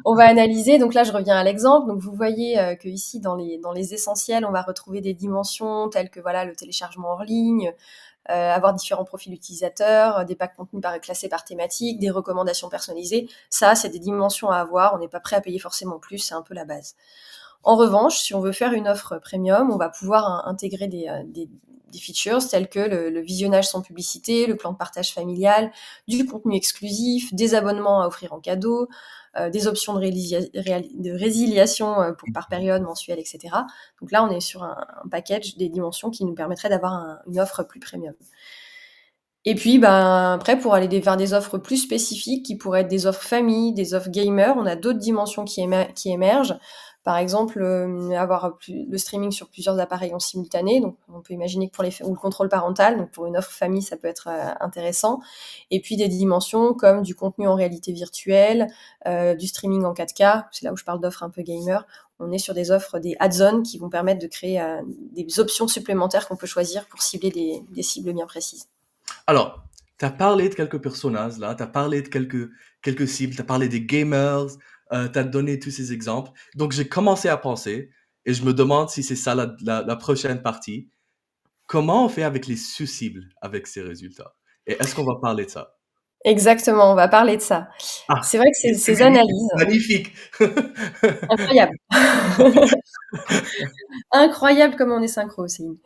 On va analyser. Donc là, je reviens à l'exemple. Donc vous voyez que ici, dans les essentiels, on va retrouver des dimensions telles que voilà le téléchargement hors ligne, avoir différents profils utilisateurs, des packs contenus classés par thématique, des recommandations personnalisées. Ça, c'est des dimensions à avoir. On n'est pas prêt à payer forcément plus, c'est un peu la base. En revanche, si on veut faire une offre premium, on va pouvoir intégrer des features tels que le visionnage sans publicité, le plan de partage familial, du contenu exclusif, des abonnements à offrir en cadeau, des options de résiliation par période mensuelle, etc. Donc là, on est sur un package des dimensions qui nous permettrait d'avoir une offre plus premium. Et puis, après, pour aller vers des offres plus spécifiques, qui pourraient être des offres famille, des offres gamers, on a d'autres dimensions qui émergent. Par exemple, avoir le streaming sur plusieurs appareils en simultané. Donc, on peut imaginer que ou le contrôle parental. Donc, pour une offre famille, ça peut être intéressant. Et puis, des dimensions comme du contenu en réalité virtuelle, du streaming en 4K. C'est là où je parle d'offres un peu gamer. On est sur des offres, des add-ons qui vont permettre de créer des options supplémentaires qu'on peut choisir pour cibler des cibles bien précises. Alors, tu as parlé de quelques personnages là, tu as parlé de quelques cibles, tu as parlé des gamers, tu as donné tous ces exemples. Donc j'ai commencé à penser et je me demande si c'est ça la prochaine partie. Comment on fait avec les sous-cibles avec ces résultats? Et est-ce qu'on va parler de ça? Exactement, on va parler de ça. Ah! C'est vrai que C'est ces analyses magnifique! incroyable. Incroyable comme on est synchro, Céline.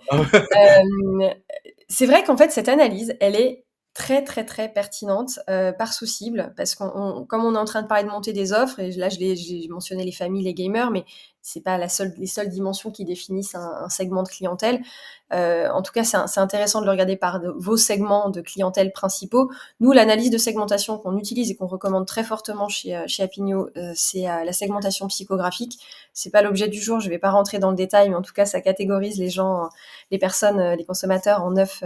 C'est vrai qu'en fait, cette analyse, elle est très, très, très pertinente, par sous-cible parce comme on est en train de parler de monter des offres et là, j'ai mentionné les familles, les gamers, mais c'est pas les seules dimensions qui définissent un segment de clientèle. En tout cas, c'est intéressant de le regarder par vos segments de clientèle principaux. Nous, l'analyse de segmentation qu'on utilise et qu'on recommande très fortement chez Apigno, c'est la segmentation psychographique. C'est pas l'objet du jour, je vais pas rentrer dans le détail, mais en tout cas, ça catégorise les gens, les personnes, les consommateurs en 9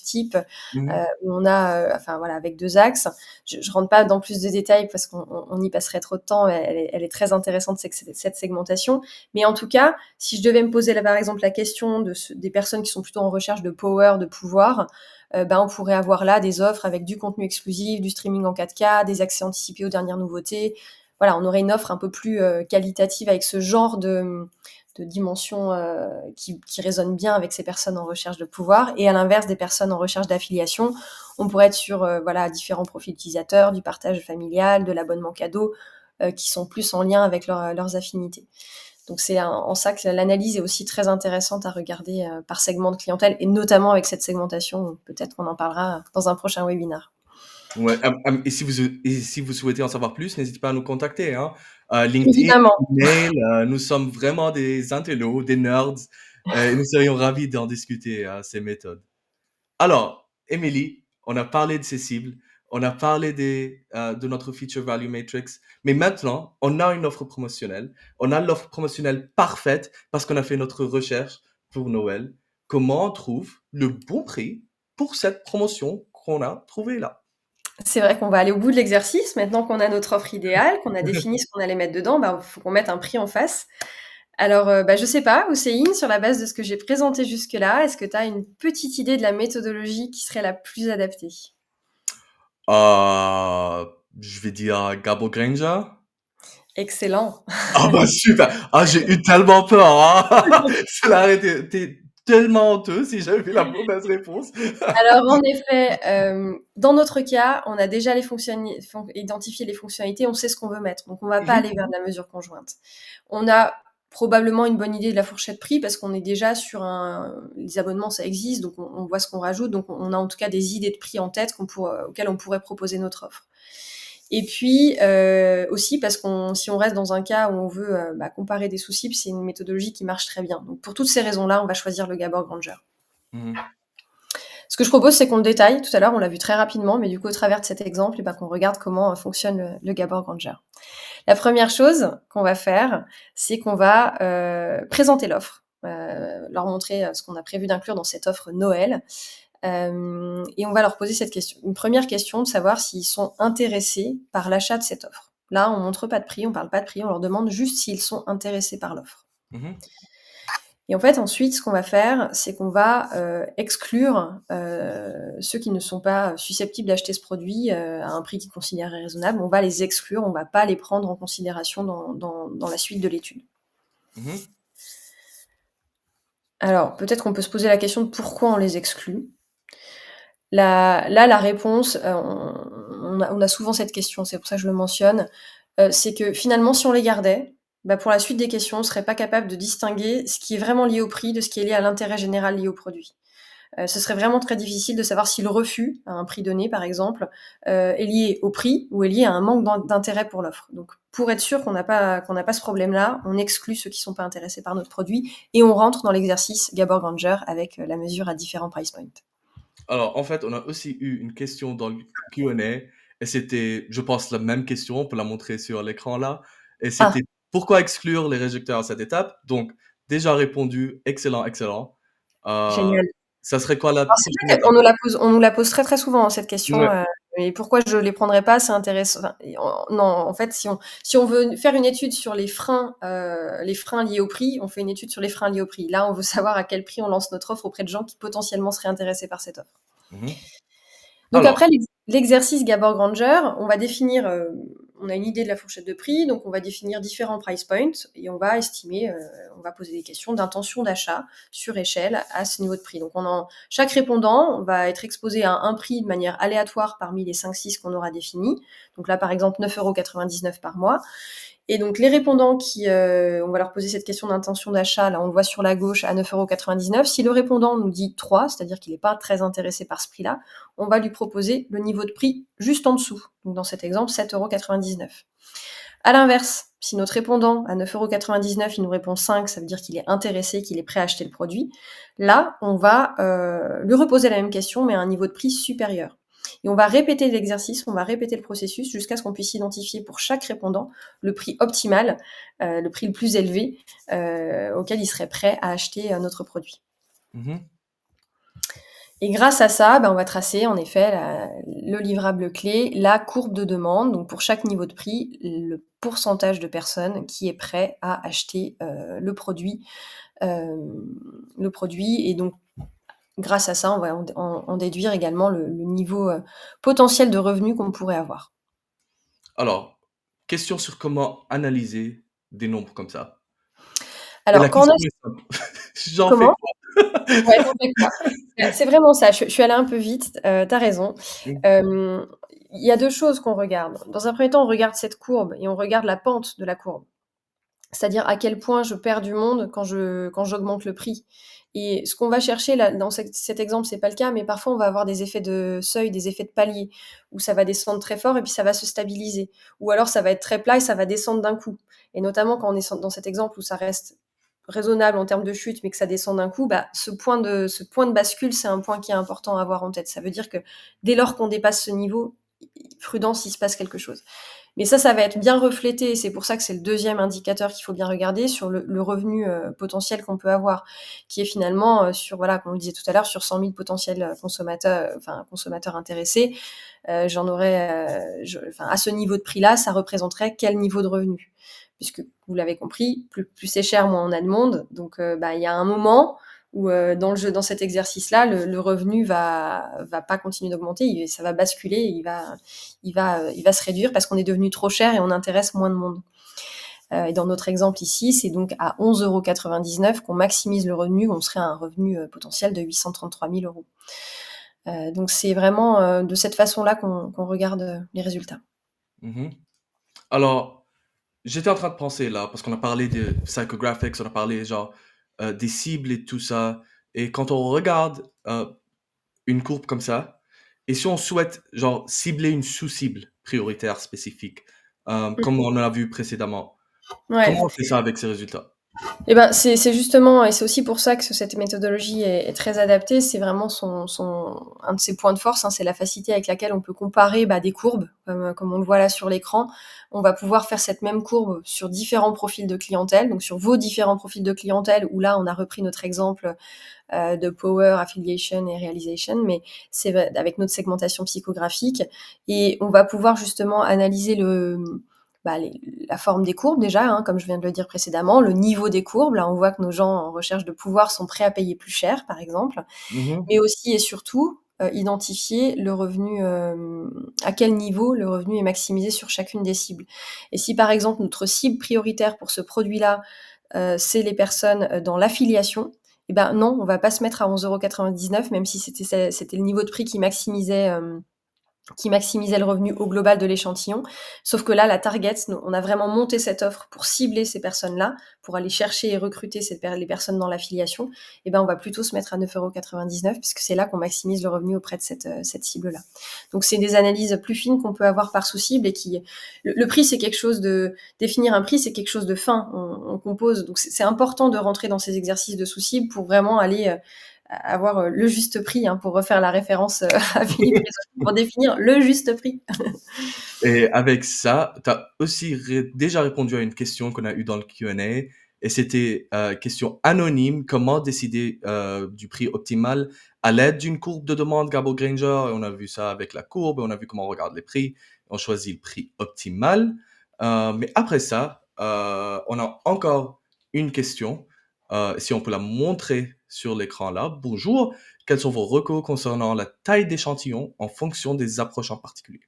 types, Mmh. où on a, enfin voilà, avec 2 axes. Je rentre pas dans plus de détails parce qu'on y passerait trop de temps. Elle est très intéressante, cette segmentation. Mais en tout cas, si je devais me poser là, par exemple, la question des personnes qui sont plutôt en recherche de power, de pouvoir, on pourrait avoir là des offres avec du contenu exclusif, du streaming en 4K, des accès anticipés aux dernières nouveautés. Voilà, on aurait une offre un peu plus qualitative avec ce genre de dimension qui résonne bien avec ces personnes en recherche de pouvoir. Et à l'inverse des personnes en recherche d'affiliation, on pourrait être sur différents profils utilisateurs, du partage familial, de l'abonnement cadeau, qui sont plus en lien avec leurs affinités. Donc c'est en ça que l'analyse est aussi très intéressante à regarder par segment de clientèle, et notamment avec cette segmentation. Peut-être qu'on en parlera dans un prochain webinaire. Ouais, et si vous souhaitez en savoir plus, n'hésitez pas à nous contacter, hein. LinkedIn, Évidemment. email, nous sommes vraiment des intellos, des nerds, et nous serions ravis d'en discuter, ces méthodes. Alors, Émilie, on a parlé de ces cibles, on a parlé de notre feature value matrix, mais maintenant, on a une offre promotionnelle. On a l'offre promotionnelle parfaite parce qu'on a fait notre recherche pour Noël. Comment on trouve le bon prix pour cette promotion qu'on a trouvée là? C'est vrai qu'on va aller au bout de l'exercice. Maintenant qu'on a notre offre idéale, qu'on a défini ce qu'on allait mettre dedans, faut qu'on mette un prix en face. Alors, je sais pas, Hussein, sur la base de ce que j'ai présenté jusque-là, est-ce que tu as une petite idée de la méthodologie qui serait la plus adaptée? Je vais dire Gabo Granger. Excellent. Ah bah super! Ah, j'ai eu tellement peur, hein. Cela aurait été tellement honteux si j'avais fait la mauvaise réponse. Alors en effet, dans notre cas, on a déjà identifié les fonctionnalités, on sait ce qu'on veut mettre, donc on va pas Mhm, aller vers de la mesure conjointe. On a probablement une bonne idée de la fourchette prix parce qu'on est déjà sur les abonnements, ça existe, donc on voit ce qu'on rajoute, donc on a en tout cas des idées de prix en tête auxquelles on pourrait proposer notre offre. Et puis aussi parce si on reste dans un cas où on veut comparer des sous-cibles, c'est une méthodologie qui marche très bien. Donc pour toutes ces raisons-là, on va choisir le Gabor Granger. mhm, Ce que je propose, c'est qu'on le détaille. Tout à l'heure, on l'a vu très rapidement, mais du coup, au travers de cet exemple, qu'on regarde comment fonctionne le Gabor Granger. La première chose qu'on va faire, c'est qu'on va présenter l'offre, leur montrer ce qu'on a prévu d'inclure dans cette offre Noël. Et on va leur poser cette question. Une première question de savoir s'ils sont intéressés par l'achat de cette offre. Là, on montre pas de prix, on parle pas de prix, on leur demande juste s'ils sont intéressés par l'offre. mhm, Et en fait, ensuite, ce qu'on va faire, c'est qu'on va exclure ceux qui ne sont pas susceptibles d'acheter ce produit à un prix qu'ils considèrent raisonnable. On va les exclure, on ne va pas les prendre en considération dans la suite de l'étude. mhm. Alors, peut-être qu'on peut se poser la question de pourquoi on les exclut. La réponse, on a souvent cette question, c'est pour ça que je le mentionne, c'est que finalement, si on les gardait, bah, pour la suite des questions, on serait pas capable de distinguer ce qui est vraiment lié au prix de ce qui est lié à l'intérêt général lié au produit. Ce serait vraiment très difficile de savoir si le refus à un prix donné, par exemple, est lié au prix ou est lié à un manque d'intérêt pour l'offre. Donc, pour être sûr qu'on n'a pas ce problème-là, on exclut ceux qui sont pas intéressés par notre produit et on rentre dans l'exercice Gabor-Granger avec la mesure à différents price points. Alors, en fait, on a aussi eu une question dans le Q&A et c'était, je pense, la même question. On peut la montrer sur l'écran là. Et Ah, c'était pourquoi exclure les réducteurs à cette étape? Donc, déjà répondu, excellent, excellent. Euh, génial. ça serait quoi la Alors c'est prochaine vrai étape? on nous la pose très, très souvent, hein, cette question, Ouais. et pourquoi je les prendrais pas? C'est intéressant enfin, et non, en fait, si on veut faire une étude sur les freins liés au prix, on fait une étude sur les freins liés au prix. Là, on veut savoir à quel prix on lance notre offre auprès de gens qui potentiellement seraient intéressés par cette offre. Mhm. Donc Alors, après l'exercice Gabor-Granger, on va définir, on a une idée de la fourchette de prix, donc on va définir différents price points et on va estimer, on va poser des questions d'intention d'achat sur échelle à ce niveau de prix. Donc chaque répondant va être exposé à un prix de manière aléatoire parmi les 5-6 qu'on aura définis. Donc là, par exemple, 9,99 € par mois. Et donc les répondants on va leur poser cette question d'intention d'achat, là on le voit sur la gauche à 9,99 €. Si le répondant nous dit 3, c'est-à-dire qu'il n'est pas très intéressé par ce prix-là, on va lui proposer le niveau de prix juste en dessous. Donc dans cet exemple, 7,99 €. À l'inverse, si notre répondant à 9,99 €, il nous répond 5, ça veut dire qu'il est intéressé, qu'il est prêt à acheter le produit. Là, on va lui reposer la même question, mais à un niveau de prix supérieur. Et on va répéter l'exercice, on va répéter le processus jusqu'à ce qu'on puisse identifier pour chaque répondant le prix optimal, le prix le plus élevé auquel il serait prêt à acheter notre produit. mhm. Et grâce à ça, on va tracer en effet le livrable clé, la courbe de demande, donc pour chaque niveau de prix, le pourcentage de personnes qui est prêt à acheter le produit. Et donc, grâce à ça, on va en déduire également le niveau potentiel de revenus qu'on pourrait avoir. Alors, question sur comment analyser des nombres comme ça. Et la Alors, quand on a... question est simple. J'en fais Comment? quoi? Ouais, t'en fais quoi? C'est vraiment ça, je suis allée un peu vite, tu raison. Mhm. Hem, il y a 2 choses qu'on regarde. Dans un premier temps, on regarde cette courbe et on regarde la pente de la courbe. C'est-à-dire à quel point je perds du monde quand j'augmente le prix. Et ce qu'on va chercher là, dans cet exemple, c'est pas le cas, mais parfois on va avoir des effets de seuil, des effets de palier, où ça va descendre très fort et puis ça va se stabiliser. Ou alors ça va être très plat et ça va descendre d'un coup. Et notamment quand on est dans cet exemple où ça reste raisonnable en termes de chute, mais que ça descend d'un coup, ce point de bascule, c'est un point qui est important à avoir en tête. Ça veut dire que dès lors qu'on dépasse ce niveau, prudence, il se passe quelque chose. Mais ça va être bien reflété, et c'est pour ça que c'est le deuxième indicateur qu'il faut bien regarder sur le revenu potentiel qu'on peut avoir, qui est finalement sur, voilà, comme on le disait tout à l'heure, sur 100 000 potentiels consommateurs intéressés, j'en aurais, à ce niveau de prix-là, ça représenterait quel niveau de revenu? Puisque vous l'avez compris, plus c'est cher, moins on a de monde. Donc, il y a un moment où dans cet exercice-là, le revenu va pas continuer d'augmenter, ça va basculer, il va se réduire parce qu'on est devenu trop cher et on intéresse moins de monde. Et dans notre exemple ici, c'est donc à 11,99 € qu'on maximise le revenu, on serait à un revenu potentiel de 833 000 euros. Donc c'est vraiment de cette façon-là qu'on regarde les résultats. Mhm. Alors, j'étais en train de penser là, parce qu'on a parlé de psychographics, on a parlé genre des cibles et tout ça. Et quand on regarde une courbe comme ça, et si on souhaite genre cibler une sous-cible prioritaire spécifique, comme on l'a vu précédemment, Ouais. comment on fait ça avec ces résultats? Et ben, c'est justement, et c'est aussi pour ça que cette méthodologie est très adaptée, c'est vraiment un de ses points de force, hein, c'est la facilité avec laquelle on peut comparer, des courbes, comme on le voit là sur l'écran. On va pouvoir faire cette même courbe sur différents profils de clientèle, donc sur vos différents profils de clientèle, où là, on a repris notre exemple de Power, Affiliation et Realization, mais c'est avec notre segmentation psychographique. Et on va pouvoir justement analyser la forme des courbes déjà, hein, comme je viens de le dire précédemment, le niveau des courbes. Là, on voit que nos gens en recherche de pouvoir sont prêts à payer plus cher, par exemple, Mhm, mais aussi et surtout identifier le revenu, à quel niveau le revenu est maximisé sur chacune des cibles. Et si par exemple notre cible prioritaire pour ce produit-là, c'est les personnes dans l'affiliation, Eh ben non, on va pas se mettre à 11,99 € même si c'était le niveau de prix qui maximisait le revenu au global de l'échantillon. Sauf que là, la target, on a vraiment monté cette offre pour cibler ces personnes-là, pour aller chercher et recruter les personnes dans l'affiliation. Et ben, on va plutôt se mettre à 9,99 € puisque c'est là qu'on maximise le revenu auprès de cette cible-là. Donc, c'est des analyses plus fines qu'on peut avoir par sous-cible et le prix, c'est quelque chose définir un prix, c'est quelque chose de fin. On compose. Donc, c'est important de rentrer dans ces exercices de sous-cible pour vraiment aller avoir le juste prix, pour refaire la référence à Philippe Risoli, pour définir le juste prix. Et avec ça, tu as aussi déjà répondu à une question qu'on a eue dans le Q&A, et c'était question anonyme, comment décider du prix optimal à l'aide d'une courbe de demande Gabor Granger. Et on a vu ça avec la courbe, et on a vu comment on regarde les prix, on choisit le prix optimal. Mais après ça, on a encore une question, si on peut la montrer sur l'écran là. Bonjour, quels sont vos recours concernant la taille d'échantillon en fonction des approches en particulier?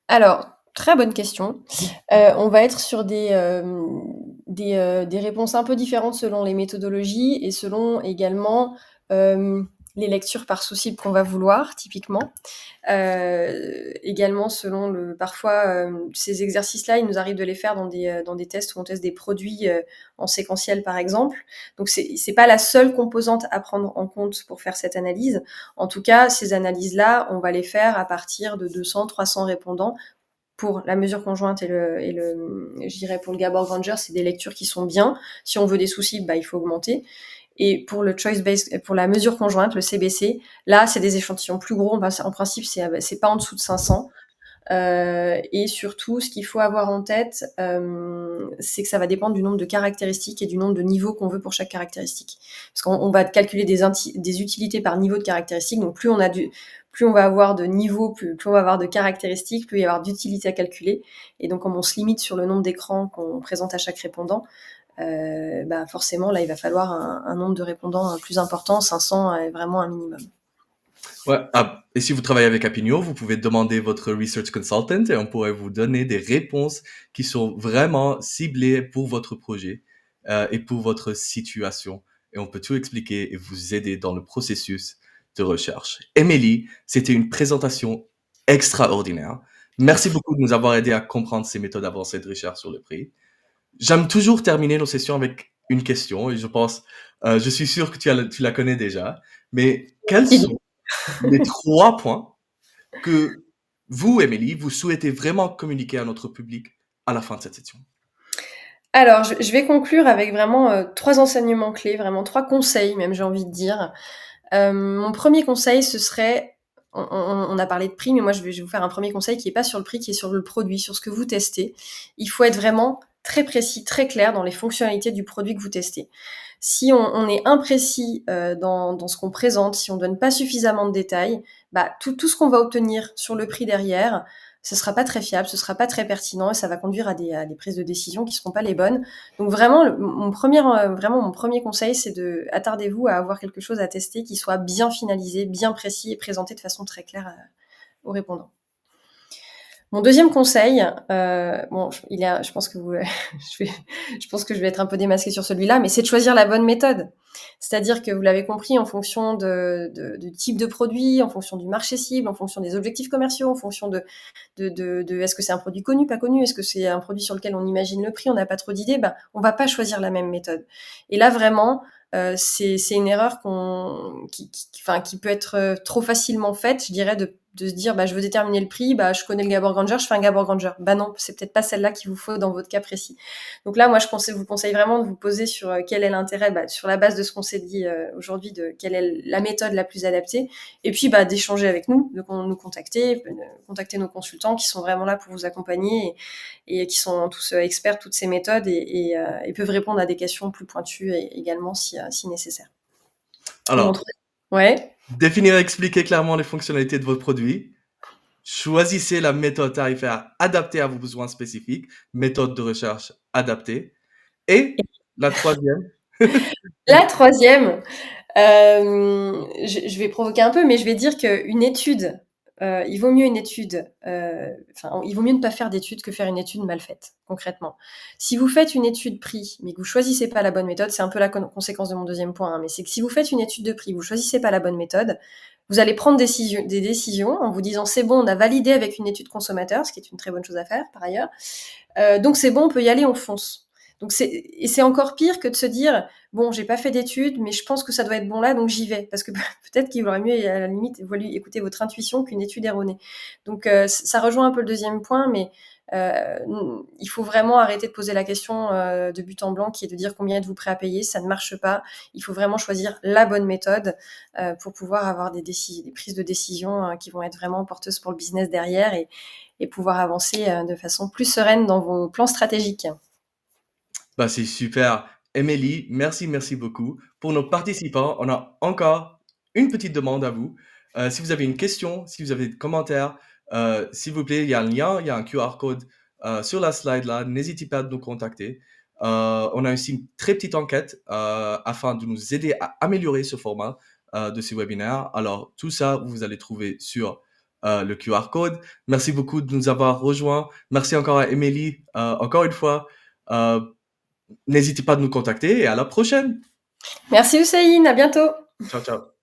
Alors, très bonne question. On va être sur des réponses un peu différentes selon les méthodologies et selon également les lectures par sous-cible qu'on va vouloir, typiquement. Également, parfois, ces exercices-là, il nous arrive de les faire dans des tests où on teste des produits en séquentiel, par exemple. Donc, c'est pas la seule composante à prendre en compte pour faire cette analyse. En tout cas, ces analyses-là, on va les faire à partir de 200, 300 répondants pour la mesure conjointe je dirais pour le Gabor Granger, c'est des lectures qui sont bien. Si on veut des sous-cibles, il faut augmenter. Et pour le choice-based, pour la mesure conjointe, le CBC, là, c'est des échantillons plus gros. En principe, c'est pas en dessous de 500. Et surtout, ce qu'il faut avoir en tête, c'est que ça va dépendre du nombre de caractéristiques et du nombre de niveaux qu'on veut pour chaque caractéristique. Parce qu'on va calculer des utilités par niveau de caractéristiques. Donc, plus on va avoir de niveaux, plus on va avoir de caractéristiques, plus il va y avoir d'utilités à calculer. Et donc, comme on se limite sur le nombre d'écrans qu'on présente à chaque répondant, forcément, là, il va falloir un nombre de répondants plus important. 500 est vraiment un minimum. Ouais, et si vous travaillez avec Apinio, vous pouvez demander votre research consultant et on pourrait vous donner des réponses qui sont vraiment ciblées pour votre projet et pour votre situation. Et on peut tout expliquer et vous aider dans le processus de recherche. Émilie, c'était une présentation extraordinaire. Merci beaucoup de nous avoir aidé à comprendre ces méthodes avancées de recherche sur le prix. J'aime toujours terminer nos sessions avec une question et je suis sûr que tu la connais déjà, mais quels sont les 3 points que vous, Émilie, vous souhaitez vraiment communiquer à notre public à la fin de cette session? Alors, je vais conclure avec vraiment 3 enseignements clés, vraiment 3 conseils même, j'ai envie de dire. Mon premier conseil, ce serait, on a parlé de prix, mais moi je vais vous faire un premier conseil qui est pas sur le prix, qui est sur le produit, sur ce que vous testez. Il faut être vraiment très précis, très clair dans les fonctionnalités du produit que vous testez. Si on est imprécis dans ce qu'on présente, si on donne pas suffisamment de détails, tout ce qu'on va obtenir sur le prix derrière, ce sera pas très fiable, ce sera pas très pertinent et ça va conduire à des prises de décision qui seront pas les bonnes. Donc vraiment, vraiment mon premier conseil, c'est attardez-vous à avoir quelque chose à tester qui soit bien finalisé, bien précis et présenté de façon très claire aux répondants. Mon deuxième conseil, je pense que je vais être un peu démasquée sur celui-là, mais c'est de choisir la bonne méthode. C'est-à-dire que vous l'avez compris, en fonction du type de produit, en fonction du marché cible, en fonction des objectifs commerciaux, en fonction de est-ce que c'est un produit connu, pas connu, est-ce que c'est un produit sur lequel on imagine le prix, on n'a pas trop d'idées, on va pas choisir la même méthode. Et là vraiment, c'est une erreur qui peut être trop facilement faite, je dirais, de se dire je veux déterminer le prix, je connais le Gabor Granger, je fais un Gabor Granger. Non, c'est peut-être pas celle-là qu'il vous faut dans votre cas précis. Donc là, moi, vous conseille vraiment de vous poser sur quel est l'intérêt, sur la base de ce qu'on s'est dit aujourd'hui, de quelle est la méthode la plus adaptée, et puis d'échanger avec nous, de nous contacter nos consultants qui sont vraiment là pour vous accompagner et qui sont tous experts de toutes ces méthodes et peuvent répondre à des questions plus pointues également si nécessaire. Alors, Ouais. définir et expliquer clairement les fonctionnalités de votre produit. Choisissez la méthode tarifaire adaptée à vos besoins spécifiques, méthode de recherche adaptée. Et la troisième, La troisième, je vais provoquer un peu, mais je vais dire qu'une étude il vaut mieux une étude, il vaut mieux ne pas faire d'études que faire une étude mal faite, concrètement. Si vous faites une étude prix, mais que vous choisissez pas la bonne méthode, c'est un peu la conséquence de mon deuxième point, hein, mais c'est que si vous faites une étude de prix, vous choisissez pas la bonne méthode, vous allez prendre des décisions en vous disant c'est bon, on a validé avec une étude consommateur, ce qui est une très bonne chose à faire par ailleurs. Donc c'est bon, on peut y aller, on fonce. Donc c'est encore pire que de se dire bon, j'ai pas fait d'études, mais je pense que ça doit être bon là, donc j'y vais. Parce que peut-être qu'il aurait mieux, à la limite, valu écouter votre intuition qu'une étude erronée. Donc ça rejoint un peu le deuxième point, mais il faut vraiment arrêter de poser la question de but en blanc qui est de dire combien êtes-vous prêt à payer. Ça ne marche pas. Il faut vraiment choisir la bonne méthode pour pouvoir avoir des prises de décision qui vont être vraiment porteuses pour le business derrière et pouvoir avancer de façon plus sereine dans vos plans stratégiques. Bah, c'est super. Émilie, merci, merci beaucoup. Pour nos participants, on a encore une petite demande à vous. Si vous avez une question, si vous avez des commentaires, s'il vous plaît, il y a un lien, il y a un QR code sur la slide là. N'hésitez pas à nous contacter. On a aussi une très petite enquête afin de nous aider à améliorer ce format de ces webinaires. Alors, tout ça, vous allez trouver sur le QR code. Merci beaucoup de nous avoir rejoints. Merci encore à Émilie, encore une fois. Euh, N'hésitez pas à nous contacter et à la prochaine. Merci Hussein, à bientôt. Ciao, ciao.